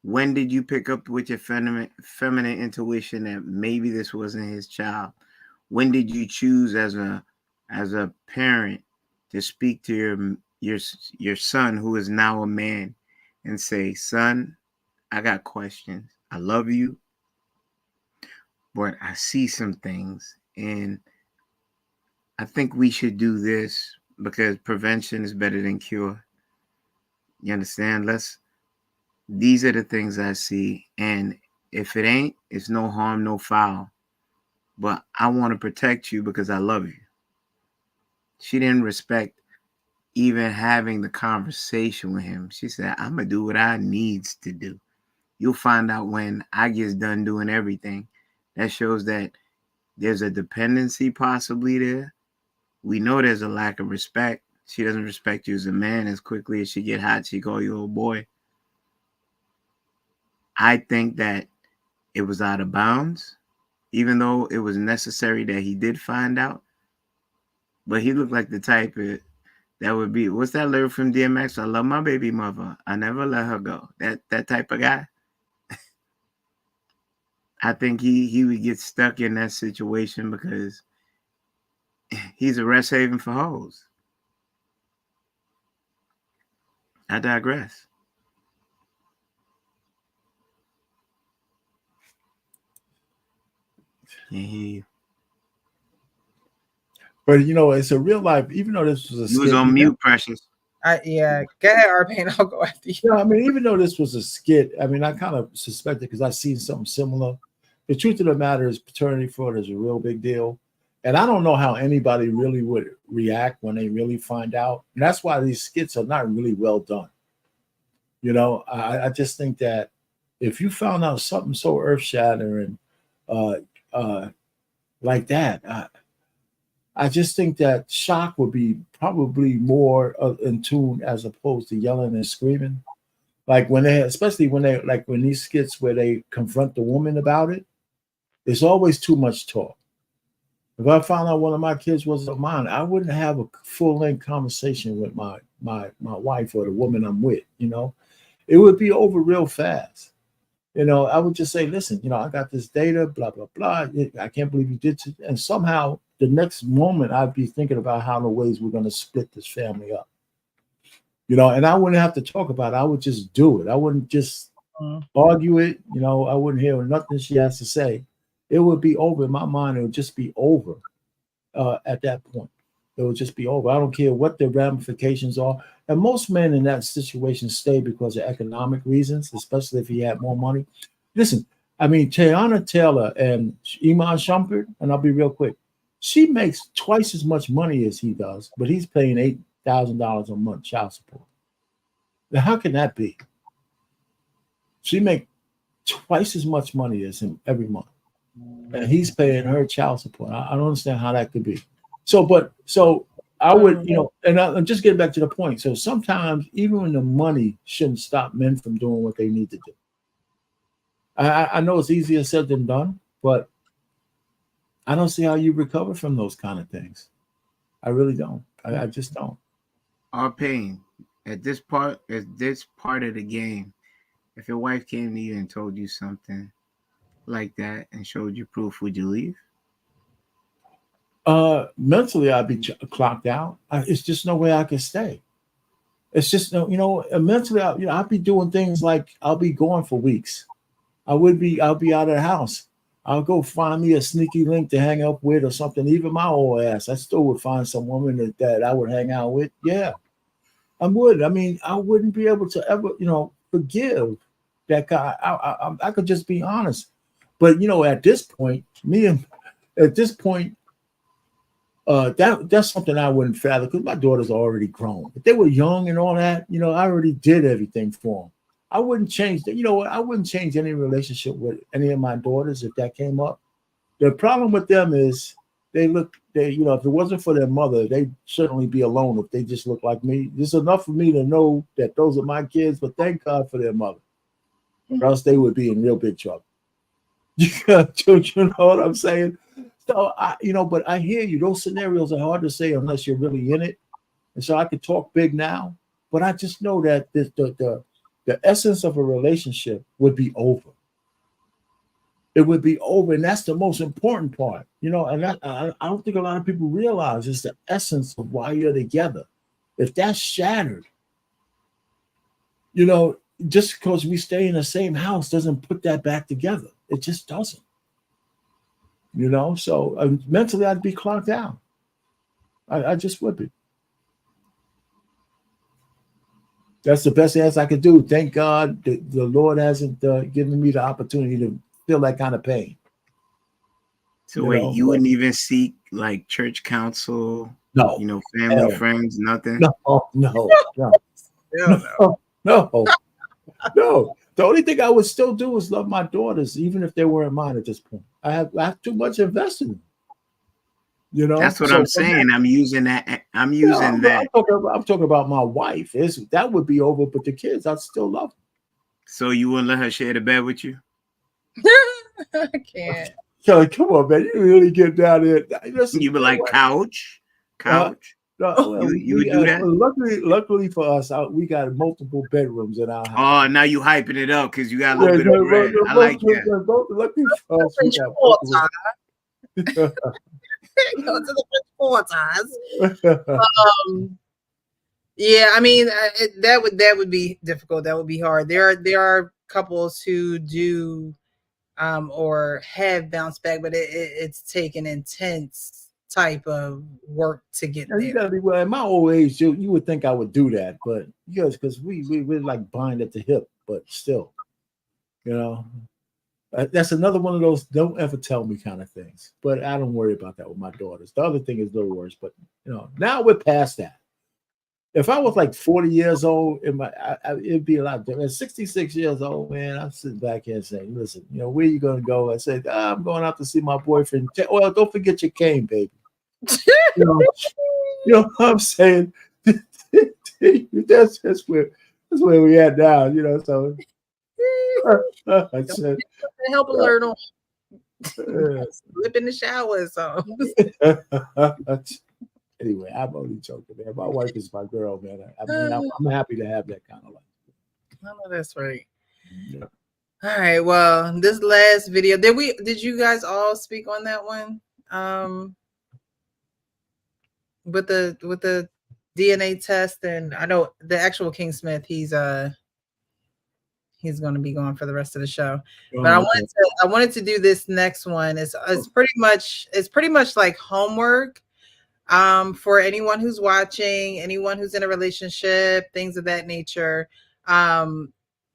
When did you pick up with your feminine intuition that maybe this wasn't his child? When did you choose as a parent to speak to your son, who is now a man, and say, son, I got questions. I love you, but I see some things, and I think we should do this because prevention is better than cure. You understand? These are the things I see, and if it ain't, it's no harm, no foul. But I want to protect you because I love you. She didn't respect even having the conversation with him. She said, I'm going to do what I needs to do. You'll find out when I get done doing everything. That shows that there's a dependency possibly there. We know there's a lack of respect. She doesn't respect you as a man. As quickly as she get hot, she call you old boy. I think that it was out of bounds, even though it was necessary that he did find out. But he looked like the type that would be, what's that lyric from DMX? I love my baby mother. I never let her go. That type of guy. I think he would get stuck in that situation because he's a rest haven for hoes. I digress. Can't hear you. But you know, it's a real life. Even though this was a skit, was on mute, Precious. Yeah, go ahead, Arpane. I'll go after you. Yeah, I mean, even though this was a skit, I mean, I kind of suspected because I've seen something similar. The truth of the matter is, paternity fraud is a real big deal, and I don't know how anybody really would react when they really find out. And that's why these skits are not really well done. You know, I just think that if you found out something so earth-shattering, like that, I just think that shock would be probably more in tune as opposed to yelling and screaming. Like especially when these skits where they confront the woman about it, there's always too much talk. If I found out one of my kids wasn't mine, I wouldn't have a full-length conversation with my wife or the woman I'm with. You know, it would be over real fast. You know, I would just say, listen, you know, I got this data, blah, blah, blah. I can't believe you did it. And somehow the next moment I'd be thinking about how the ways we're going to split this family up. You know, and I wouldn't have to talk about it. I would just do it. I wouldn't just argue it. You know, I wouldn't hear nothing she has to say. It would be over in my mind. It would just be over at that point. It would just be over. I don't care what the ramifications are. And most men in that situation stay because of economic reasons, especially if he had more money. Listen, I mean, Teyana Taylor and Iman Shumpert, and I'll be real quick, she makes twice as much money as he does, but he's paying $8,000 a month child support. Now, how can that be? She makes twice as much money as him every month, and he's paying her child support. I don't understand how that could be. So I would, you know, and I'm just getting back to the point. So sometimes even when the money shouldn't stop men from doing what they need to do. I know it's easier said than done, but I don't see how you recover from those kind of things. I really don't. I just don't. Arpane, at this part of the game, if your wife came to you and told you something like that and showed you proof, would you leave? Mentally, I'd be clocked out. It's just no way I can stay. It's just no, you know, mentally, I'd be doing things like I'll be gone for weeks. I'll be out of the house. I'll go find me a sneaky link to hang up with or something. Even my old ass, I still would find some woman that I would hang out with. Yeah, I would. I mean, I wouldn't be able to ever, you know, forgive that guy. I could just be honest. But, you know, at this point, that's something I wouldn't fathom because my daughters are already grown. If they were young and all that, you know, I already did everything for them. I wouldn't change that. You know what? I wouldn't change any relationship with any of my daughters if that came up. The problem with them is you know, if it wasn't for their mother, they'd certainly be alone if they just look like me. It's enough for me to know that those are my kids, but thank God for their mother. Or else they would be in real big trouble. You know what I'm saying? So but I hear you. Those scenarios are hard to say unless you're really in it. And so I could talk big now, but I just know that the essence of a relationship would be over. It would be over, and that's the most important part, And that, I don't think a lot of people realize is the essence of why you're together. If that's shattered, just because we stay in the same house doesn't put that back together. It just doesn't. So mentally I'd be clocked down. I just would be. That's the best answer I could do. Thank God the Lord hasn't given me the opportunity to feel that kind of pain. So you wouldn't even seek like church counsel? No. Family, friends, nothing? No. The only thing I would still do is love my daughters, even if they weren't mine at this point. I have too much invested in them. That's what I'm saying. I'm using that. I'm talking about my wife. That would be over, but the kids, I still love them. So you wouldn't let her share the bed with you? I can't. So come on, man. You really get down there. You be like couch. You would do that? Luckily for us, we got multiple bedrooms in our house. Oh, now you hyping it up because you got a little bit of bread. I like that. Luckily for us, we got multiple. Go to the 4 times. Yeah, I mean that would be difficult. That would be hard. There are couples who do or have bounced back, but it's taken intense type of work to get there. You gotta be well. At my old age, you would think I would do that, but because we like bind at the hip, but still, that's another one of those don't ever tell me kind of things. But I don't worry about that with my daughters. The other thing is a little worse, but now we're past that. If I was like 40 years old, it'd be a lot different. At 66 years old, man, I'm sitting back here saying, listen, where you going to go? I said, I'm going out to see my boyfriend. Well, don't forget your cane, baby. You know what I'm saying? That's where we at now, So I said, help alert on. Slip in the shower, so. Anyway, I'm only joking, man. My wife is my girl, man. I mean, I'm happy to have that kind of life. I know that's right. Yeah. All right. Well, this last video, did you guys all speak on that one? With the DNA test, and I know the actual King Smith, he's going to be gone for the rest of the show. But I wanted to do this next one. It's pretty much like homework. For anyone who's watching, anyone who's in a relationship, things of that nature.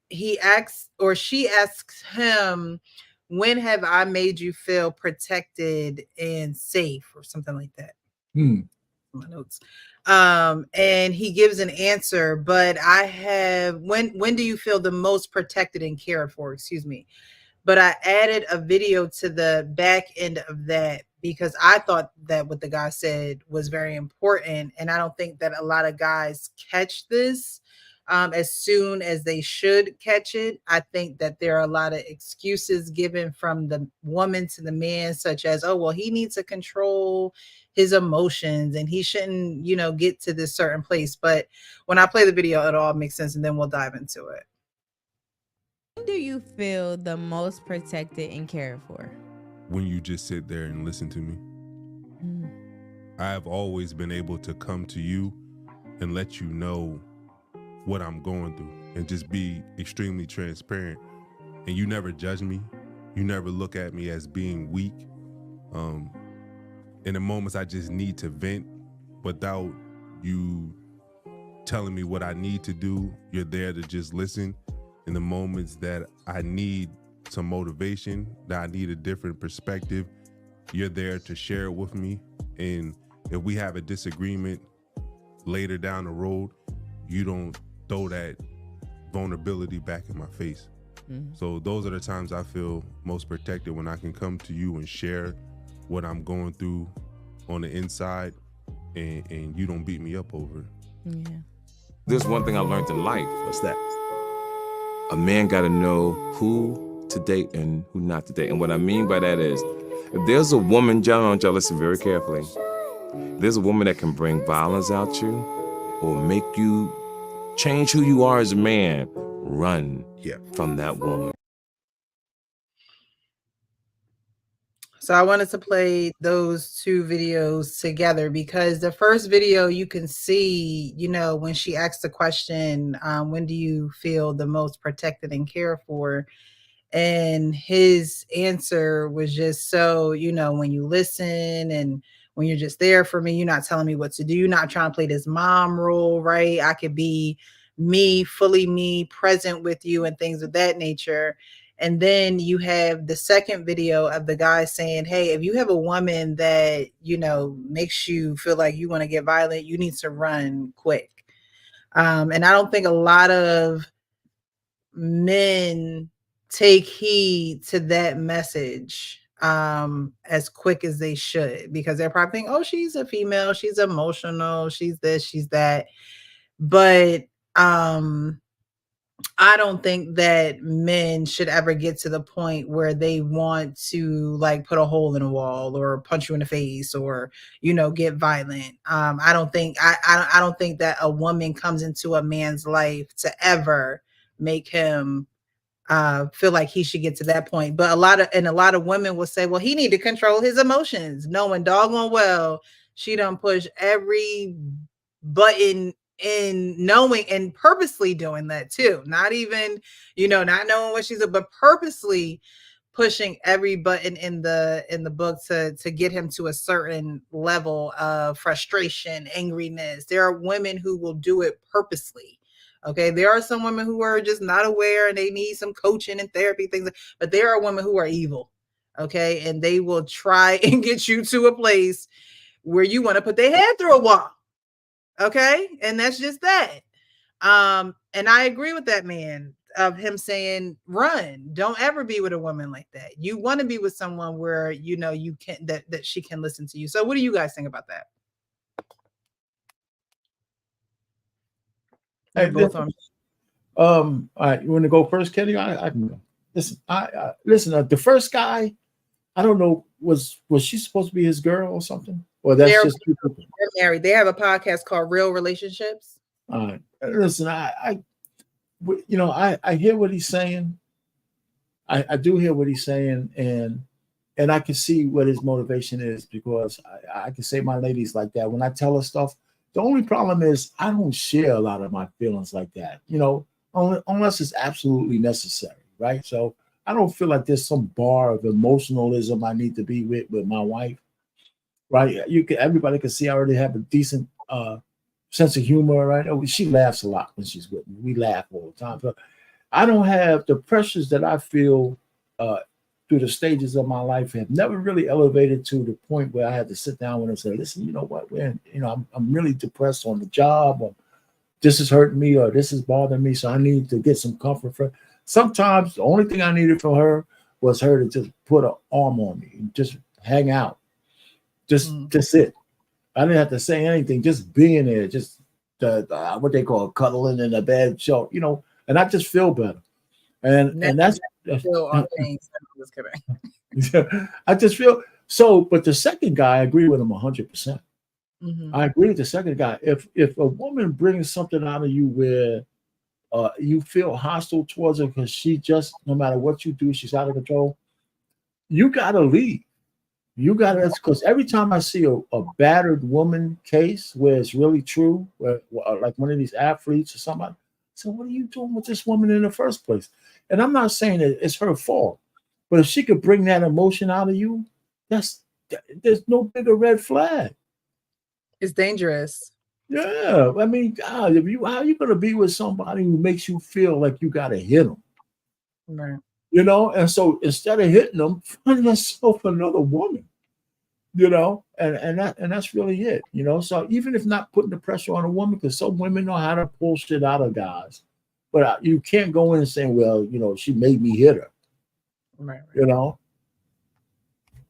He asks or she asks him, when have I made you feel protected and safe, or something like that? My notes. And he gives an answer, but I have, when do you feel the most protected and cared for? Excuse me. But I added a video to the back end of that because I thought that what the guy said was very important. And I don't think that a lot of guys catch this as soon as they should catch it. I think that there are a lot of excuses given from the woman to the man, such as, oh, well, he needs to control his emotions and he shouldn't, get to this certain place. But when I play the video, it all makes sense, and then we'll dive into it. When do you feel the most protected and cared for? When you just sit there and listen to me. I have always been able to come to you and let you know what I'm going through and just be extremely transparent. And you never judge me. You never look at me as being weak. In the moments I just need to vent without you telling me what I need to do, you're there to just listen. In the moments that I need some motivation, that I need a different perspective, you're there to share it with me. And if we have a disagreement later down the road, you don't throw that vulnerability back in my face. So those are the times I feel most protected, when I can come to you and share what I'm going through on the inside, and you don't beat me up over it. Yeah. There's one thing I learned in life. What's that? A man got to know who to date and who not to date. And what I mean by that is, If there's a woman, gentlemen, y'all listen very carefully. There's a woman that can bring violence out you or make you change who you are as a man. Run from that woman. So I wanted to play those two videos together because the first video you can see, you know, when she asked the question, when do you feel the most protected and cared for? And his answer was just so, you know, when you listen and when you're just there for me, you're not telling me what to do. You're not trying to play this mom role, right? I could be me, fully me, present with you and things of that nature. And then you have the second video of the guy saying, hey, if you have a woman that, you know, makes you feel like you want to get violent, you need to run quick. And I don't think a lot of men take heed to that message as quick as they should, because they're probably thinking, oh, she's a female, she's emotional, she's this, she's that. But I don't think that men should ever get to the point where they want to like put a hole in a wall or punch you in the face or, you know, get violent. I don't think I don't think that a woman comes into a man's life to ever make him feel like he should get to that point. But a lot of women will say, well, he need to control his emotions, knowing doggone well she done push every button in, knowing and purposely doing that too. Not even, you know, not knowing what she's, but purposely pushing every button in the book to get him to a certain level of frustration, angriness. There are women who will do it purposely. Okay, there are some women who are just not aware and they need some coaching and therapy things, but there are women who are evil. Okay, and they will try and get you to a place where you want to put their head through a wall. Okay, and that's just that. And I agree with that man of him saying, run, don't ever be with a woman like that. You want to be with someone where you know you can that she can listen to you. So what do you guys think about that? Hey, both on. All right, you want to go first, Kenny? I can go. Listen, listen. The first guy, I don't know, was she supposed to be his girl or something? Or that's they're married. They have a podcast called Real Relationships. All right, listen, I hear what he's saying. I do hear what he's saying, and I can see what his motivation is, because I can say my lady's like that. When I tell her stuff, the only problem is I don't share a lot of my feelings like that, you know, unless it's absolutely necessary, right? So I don't feel like there's some bar of emotionalism I need to be with my wife, right? Everybody can see I already have a decent sense of humor, right? She laughs a lot when she's with me. We laugh all the time. But I don't have the pressures that I feel through the stages of my life have never really elevated to the point where I had to sit down with her and say, listen, you know what, I'm really depressed on the job, or this is hurting me, or this is bothering me, so I need to get some comfort from her. Sometimes the only thing I needed from her was her to just put an arm on me and just hang out. Just it. I didn't have to say anything, just being there, just what they call cuddling in a bed, show, you know, and I just feel better. And that's just kidding. I just feel so. But the second guy, I agree with him 100%. I agree with the second guy. If a woman brings something out of you where you feel hostile towards her because she just, no matter what you do, she's out of control, you gotta leave. You gotta, because every time I see a battered woman case where it's really true, where like one of these athletes or somebody, so what are you doing with this woman in the first place? And I'm not saying that it's her fault, but if she could bring that emotion out of you, there's no bigger red flag. It's dangerous. Yeah, I mean, God, how are you gonna be with somebody who makes you feel like you gotta hit them? Right. You know, and so instead of hitting them, find yourself another woman. You know, and that's really it. You know, so even if not putting the pressure on a woman, because some women know how to pull shit out of guys, but you can't go in and say, well, you know, she made me hit her. Right. You know,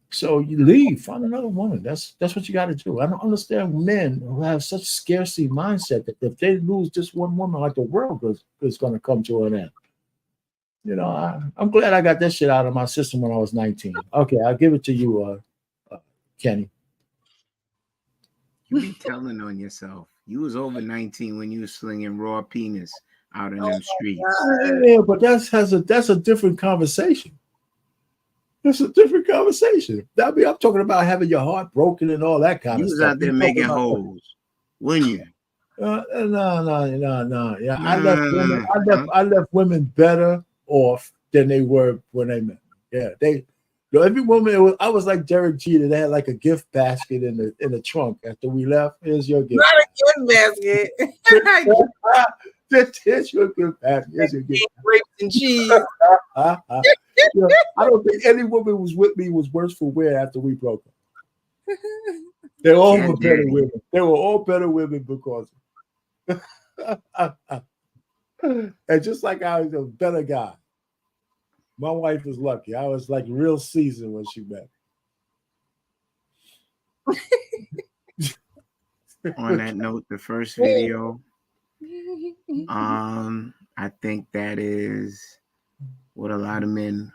so you leave, find another woman. That's what you got to do. I don't understand men who have such scarcity mindset that if they lose just one woman, like the world is going to come to an end. You know, I'm glad I got that shit out of my system when I was 19. Okay, I'll give it to you, Kenny. You be telling on yourself. You was over 19 when you was slinging raw penis out in them streets. Yeah, but that's a different conversation. That's a different conversation. I mean, I'm talking about having your heart broken and all that kind You of was stuff. out there making holes, wouldn't you? No. Yeah, No. I left women better off than they were when they met me. Yeah, every woman. I was like Derek Jeter. They had like a gift basket in the trunk after we left. Here's your gift. Not a gift basket. Here's your gift basket. Here's your gift. Grapes and cheese. Yeah, I don't think any woman was with me was worse for wear after we broke up. They all were better women. They were all better women because. And just like I was a better guy, my wife was lucky. I was like real seasoned when she met. On that note, the first video, I think that is what a lot of men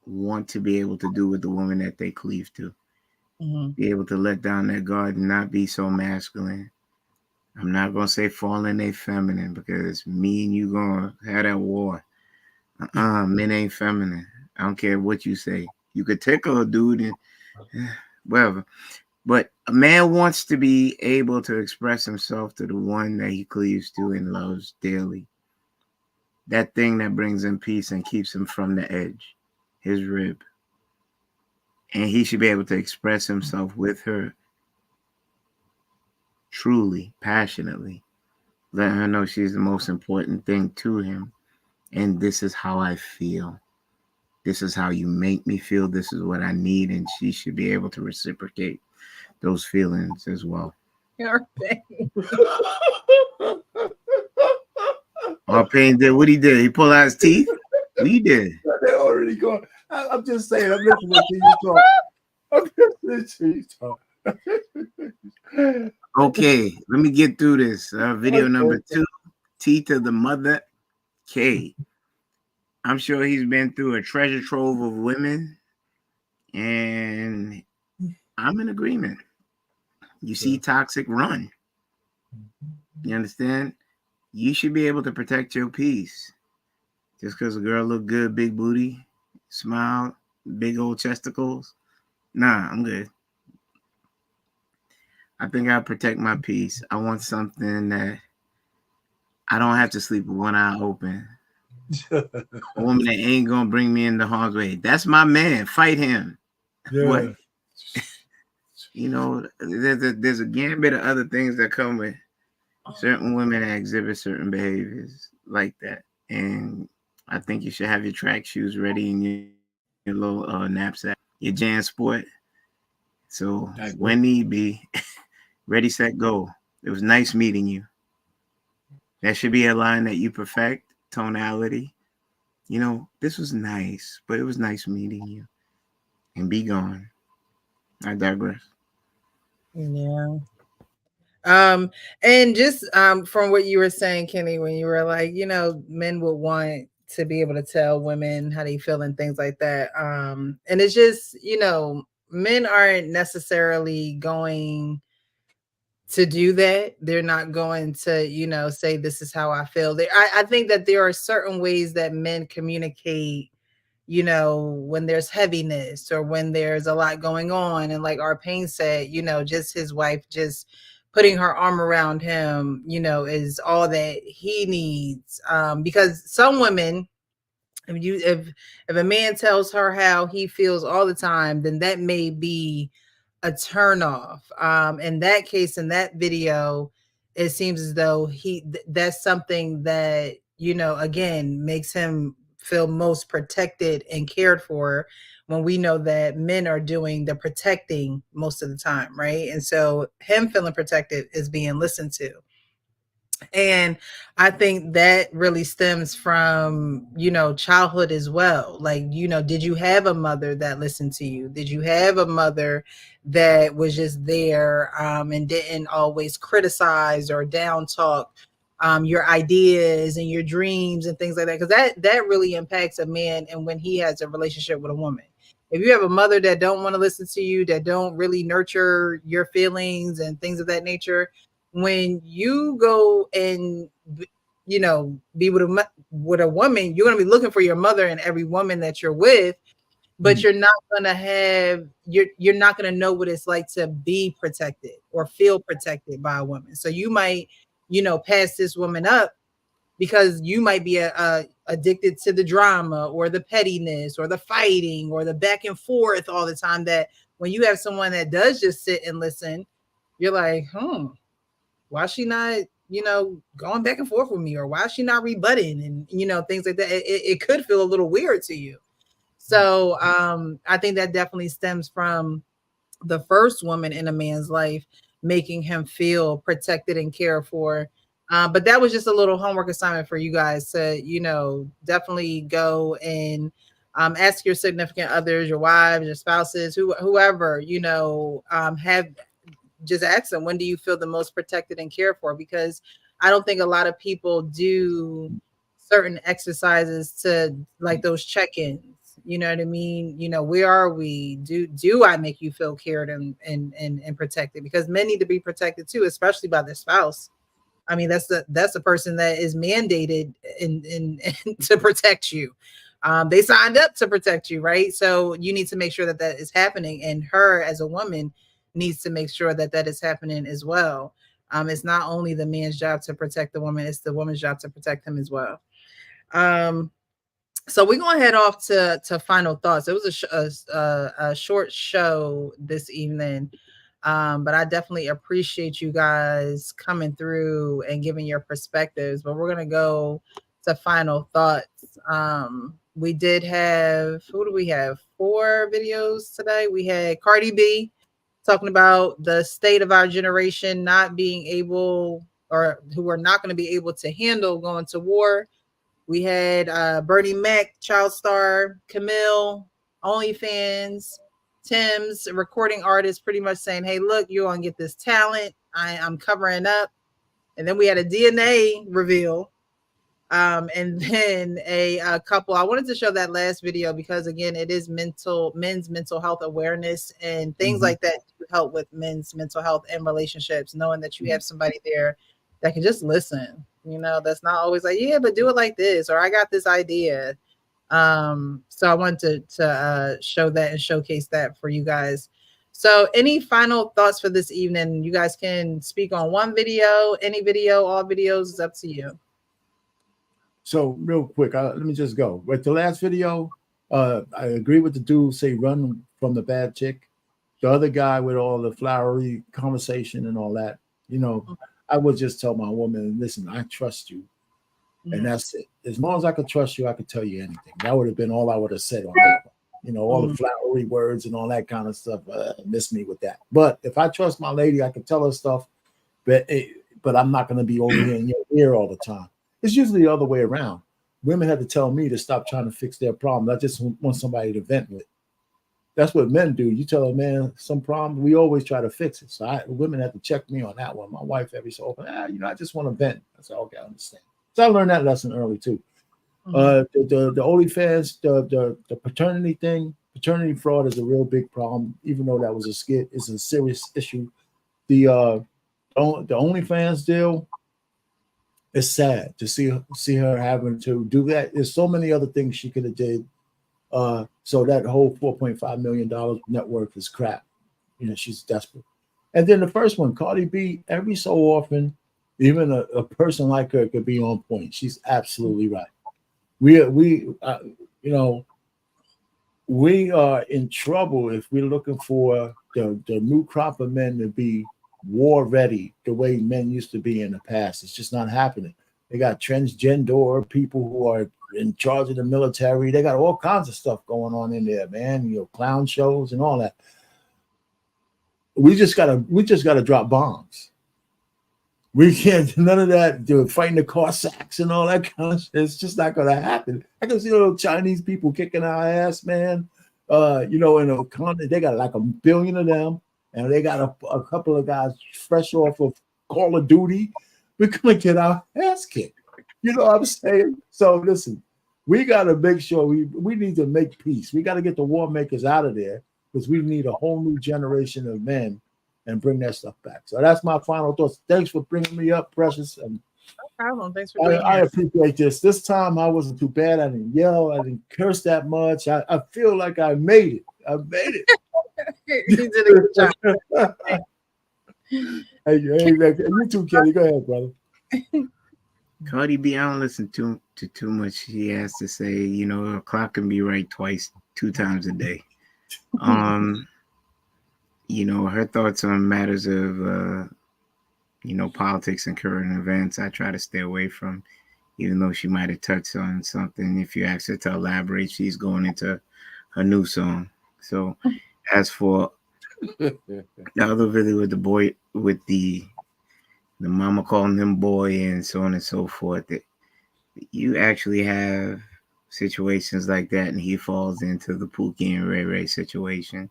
want to be able to do with the woman that they cleave to. Mm-hmm. Be able to let down their guard and not be so masculine. I'm not gonna say fall in they feminine because me and you gonna have that war. Men ain't feminine. I don't care what you say. You could tickle a dude and whatever. But a man wants to be able to express himself to the one that he cleaves to and loves dearly. That thing that brings him peace and keeps him from the edge, his rib. And he should be able to express himself with her truly, passionately. Let her know she's the most important thing to him. And this is how I feel. This is how you make me feel. This is what I need. And she should be able to reciprocate those feelings as well. Pain did what he did. He pulled out his teeth. What he did? They're already gone. I'm just saying. I'm listening to you talk. I'm listening to you talk. Okay, let me get through this. Video number 2, T to the mother K. I'm sure he's been through a treasure trove of women, and I'm in agreement. You see toxic, run. You understand? You should be able to protect your peace. Just because a girl look good, big booty, smile, big old chesticles. Nah, I'm good. I think I'll protect my peace. I want something that I don't have to sleep with one eye open. A woman that ain't gonna bring me into harm's way. That's my man. Fight him. Yeah. What? You know, there's a gambit of other things that come with certain women that exhibit certain behaviors like that. And I think you should have your track shoes ready and your little knapsack, your Jan Sport. So when need be, ready, set, go. It was nice meeting you. That should be a line that you perfect, tonality. You know, this was nice, but it was nice meeting you. And be gone. I digress. Yeah. And just from what you were saying, Kenny, when you were like, you know, men would want to be able to tell women how they feel and things like that. And it's just, you know, men aren't necessarily going to do that. They're not going to, you know, say this is how I feel. I think that there are certain ways that men communicate, you know, when there's heaviness or when there's a lot going on. And like our Pain said, you know, just his wife just putting her arm around him, you know, is all that he needs. Because some women, if a man tells her how he feels all the time, then that may be a turn off. In that case, in that video, it seems as though that's something that, you know, again, makes him feel most protected and cared for, when we know that men are doing the protecting most of the time, right? And so him feeling protected is being listened to. And I think that really stems from, you know, childhood as well. Like, you know, did you have a mother that listened to you? Did you have a mother that was just there and didn't always criticize or down talk your ideas and your dreams and things like that, because that really impacts a man. And when he has a relationship with a woman, if you have a mother that don't want to listen to you, that don't really nurture your feelings and things of that nature, when you go and be with a woman, you're going to be looking for your mother in every woman that you're with, but you're not going to have you're not going to know what it's like to be protected or feel protected by a woman. So you might pass this woman up because you might be addicted to the drama or the pettiness or the fighting or the back and forth all the time, that when you have someone that does just sit and listen, you're like, why is she not going back and forth with me, or why is she not rebutting, and things like that. It could feel a little weird to you. So I think that definitely stems from the first woman in a man's life making him feel protected and cared for. But that was just a little homework assignment for you guys to, definitely go and ask your significant others, your wives, your spouses, whoever, have just ask them, when do you feel the most protected and cared for? Because I don't think a lot of people do certain exercises to like those check-ins. You know what I mean? Where are we? Do I make you feel cared and protected? Because men need to be protected too, especially by their spouse. I mean, that's the person that is mandated in to protect you. They signed up to protect you, right? So you need to make sure that that is happening, and her as a woman needs to make sure that that is happening as well. It's not only the man's job to protect the woman; it's the woman's job to protect him as well. So we're gonna head off to final thoughts. It was a short show this evening, but I definitely appreciate you guys coming through and giving your perspectives. But we're gonna go to final thoughts. We did have, who do we have? 4 videos today. We had Cardi B talking about the state of our generation not being able, or who are not going to be able to handle going to war. We had Bernie Mac, child star, Camille, OnlyFans, Tems, recording artist, pretty much saying, hey, look, you're going to get this talent. I'm covering up. And then we had a DNA reveal. And then a couple. I wanted to show that last video because, again, it is men's mental health awareness and things like that to help with men's mental health and relationships, knowing that you have somebody there that can just listen. That's not always like, yeah, but do it like this, or I got this idea. So I wanted to show that and showcase that for you guys. So any final thoughts for this evening? You guys can speak on one video, any video, all videos, is up to you. So real quick, let me just go. With the last video, I agree with the dude say run from the bad chick. The other guy with all the flowery conversation and all that, I would just tell my woman, listen, I trust you. And that's it. As long as I could trust you, I could tell you anything. That would have been all I would have said on that one. All the flowery words and all that kind of stuff. Miss me with that. But if I trust my lady, I can tell her stuff, but I'm not going to be over here in your ear all the time. It's usually the other way around. Women have to tell me to stop trying to fix their problem. I just want somebody to vent with. That's what men do. You tell a man some problem, we always try to fix it. So women have to check me on that one. My wife every so often, I just want to vent. I said, okay, I understand. So I learned that lesson early too. The OnlyFans, the paternity thing, paternity fraud is a real big problem. Even though that was a skit, it's a serious issue. The OnlyFans deal, it's sad to see her having to do that. There's so many other things she could have did. So that whole $4.5 million net worth is crap. She's desperate. And then the first one, Cardi B, every so often, even a person like her could be on point. She's absolutely right. We are in trouble if we're looking for the new crop of men to be war ready the way men used to be in the past. It's just not happening. They got transgender people who are in charge of the military. They got all kinds of stuff going on in there, man. Clown shows and all that. We just gotta drop bombs. We can't none of that. They're fighting the Cossacks and all that kind of shit. It's just not gonna happen. I can see little Chinese people kicking our ass, man. In a continent, they got like 1 billion of them, and they got a couple of guys fresh off of Call of Duty. we're gonna get our ass kicked. You know what I'm saying? So listen, we gotta make sure we need to make peace. We gotta get the war makers out of there because we need a whole new generation of men and bring that stuff back. So that's my final thoughts. Thanks for bringing me up, Precious. And No problem. Thanks for being I here. appreciate this. This time I wasn't too bad. I didn't yell. I didn't curse that much. I feel like I made it. I made it. You did a good job. Hey, you too, Kenny. Go ahead, brother. Cardi B, I don't listen to too much she has to say. You know, a clock can be right two times a day. You know, her thoughts on matters of politics and current events, I try to stay away from, even though she might have touched on something. If you ask her to elaborate, she's going into her new song. So as for the other video with the boy, with the mama calling him boy and so on and so forth, that you actually have situations like that, and he falls into the Pookie and Ray Ray situation.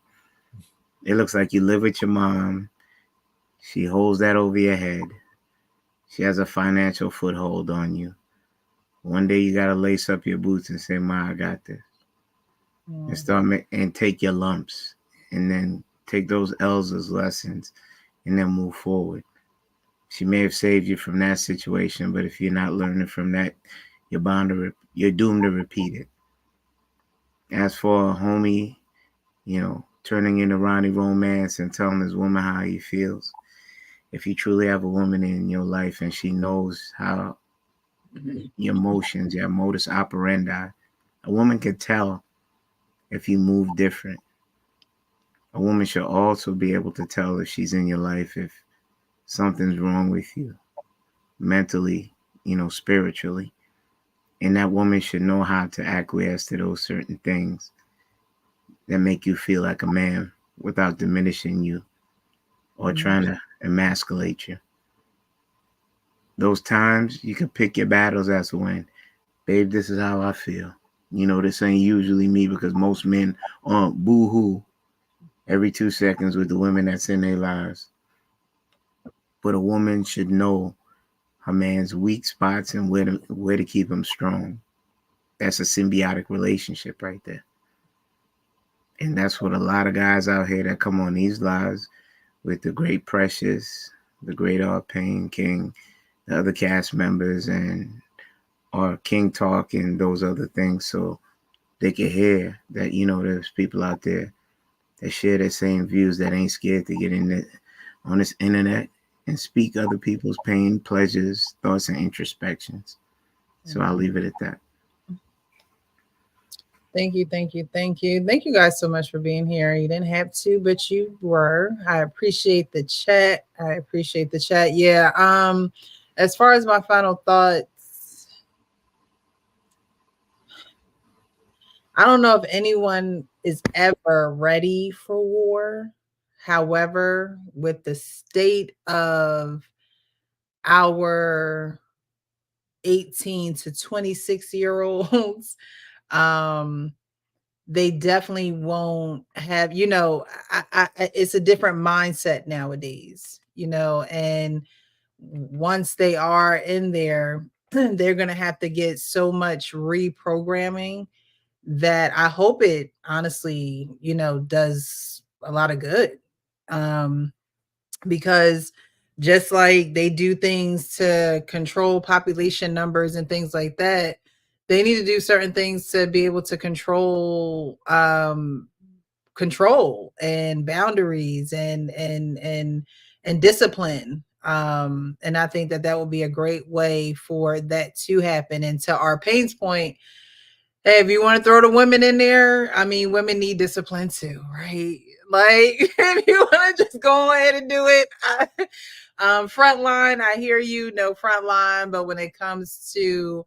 It looks like you live with your mom. She holds that over your head. She has a financial foothold on you. One day you gotta lace up your boots and say, "Ma, I got this," and and take your lumps, and then take those L's as lessons, and then move forward. She may have saved you from that situation, but if you're not learning from that, you're doomed to repeat it. As for a homie, turning into Ronnie Romance and telling his woman how he feels. If you truly have a woman in your life and she knows how your emotions, your modus operandi, a woman can tell if you move different. A woman should also be able to tell if she's in your life if something's wrong with you mentally, spiritually. And that woman should know how to acquiesce to those certain things that make you feel like a man without diminishing you or trying to emasculate you. Those times you can pick your battles as to when, babe, this is how I feel. This ain't usually me, because most men boo-hoo every 2 seconds with the women that's in their lives. But a woman should know her man's weak spots and where to keep him strong. That's a symbiotic relationship right there. And that's what a lot of guys out here that come on these lives with the great Precious, the great Pain King, the other cast members, and or King Talk and those other things, so they can hear that, there's people out there that share the same views, that ain't scared to get on this internet and speak other people's pain, pleasures, thoughts, and introspections. So I'll leave it at that. Thank you. Thank you guys so much for being here. You didn't have to, but you were. I appreciate the chat. Yeah. As far as my final thoughts, I don't know if anyone is ever ready for war. However, with the state of our 18 to 26-year-olds, they definitely won't have, it's a different mindset nowadays, and once they are in there, they're going to have to get so much reprogramming that I hope it honestly, does a lot of good. Because just like they do things to control population numbers and things like that, they need to do certain things to be able to control and boundaries and discipline. And I think that will be a great way for that to happen. And to our Pain's point, hey, if you want to throw the women in there, I mean, women need discipline too, right? Like, if you want to just go ahead and do it, frontline, I hear you, no frontline. But when it comes to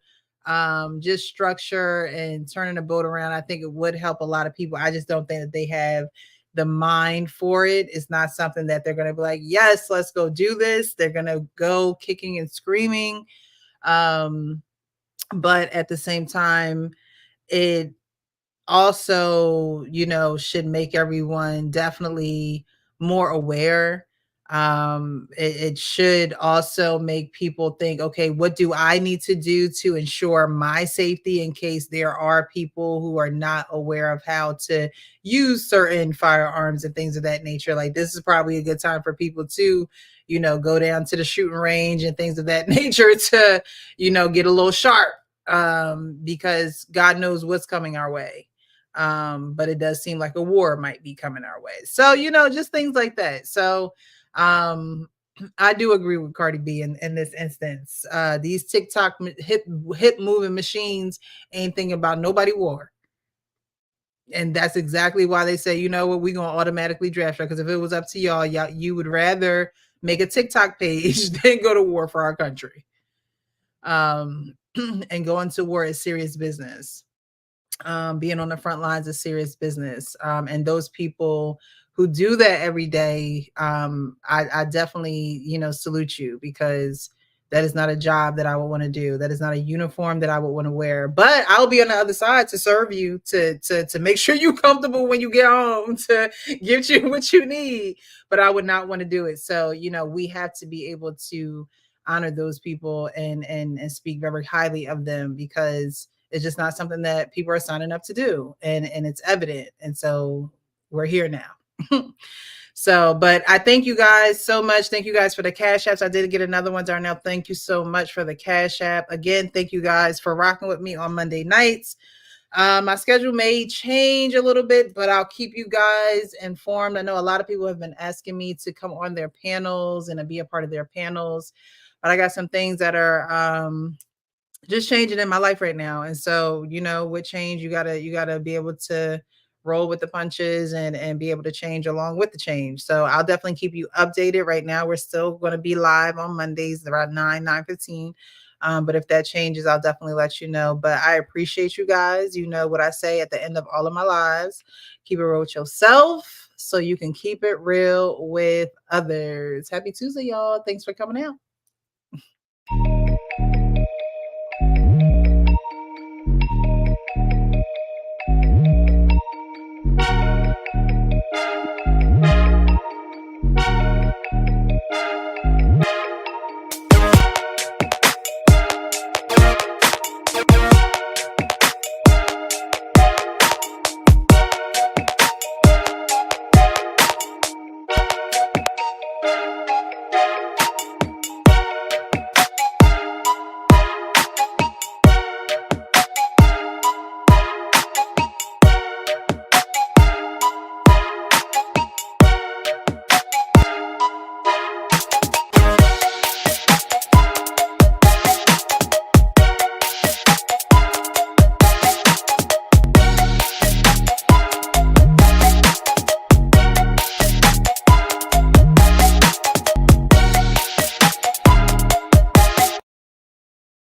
just structure and turning the boat around, I think it would help a lot of people. I just don't think that they have the mind for it. It's not something that they're going to be like, yes, let's go do this. They're going to go kicking and screaming. But at the same time, it also, should make everyone definitely more aware. It should also make people think, okay, what do I need to do to ensure my safety in case there are people who are not aware of how to use certain firearms and things of that nature. Like, this is probably a good time for people to, go down to the shooting range and things of that nature to, get a little sharp, because God knows what's coming our way. But it does seem like a war might be coming our way. So, just things like that. So, I do agree with Cardi B in this instance. These TikTok hip moving machines ain't thinking about nobody war. And that's exactly why they say, you know what, we're gonna automatically draft her. Because if it was up to y'all, you would rather make a TikTok page than go to war for our country. And going to war is serious business. Being on the front lines is serious business. And those people who do that every day, I definitely, salute you, because that is not a job that I would want to do. That is not a uniform that I would want to wear. But I'll be on the other side to serve you, to make sure you're comfortable when you get home, to give you what you need. But I would not want to do it. So, we have to be able to honor those people and speak very highly of them, because it's just not something that people are signing up to do. And it's evident. And so we're here now. So, but I thank you guys so much. Thank you guys for the cash apps. I did get another one, Darnell. Thank you so much for the cash app. Again, thank you guys for rocking with me on Monday nights. My schedule may change a little bit, but I'll keep you guys informed. I know a lot of people have been asking me to come on their panels and to be a part of their panels, but I got some things that are just changing in my life right now. And so, with change, you gotta be able to roll with the punches and be able to change along with the change. So I'll definitely keep you updated. Right now, we're still going to be live on Mondays around 9:15. But if that changes, I'll definitely let you know. But I appreciate you guys. You know what I say at the end of all of my lives: keep it real with yourself so you can keep it real with others. Happy Tuesday, y'all. Thanks for coming out.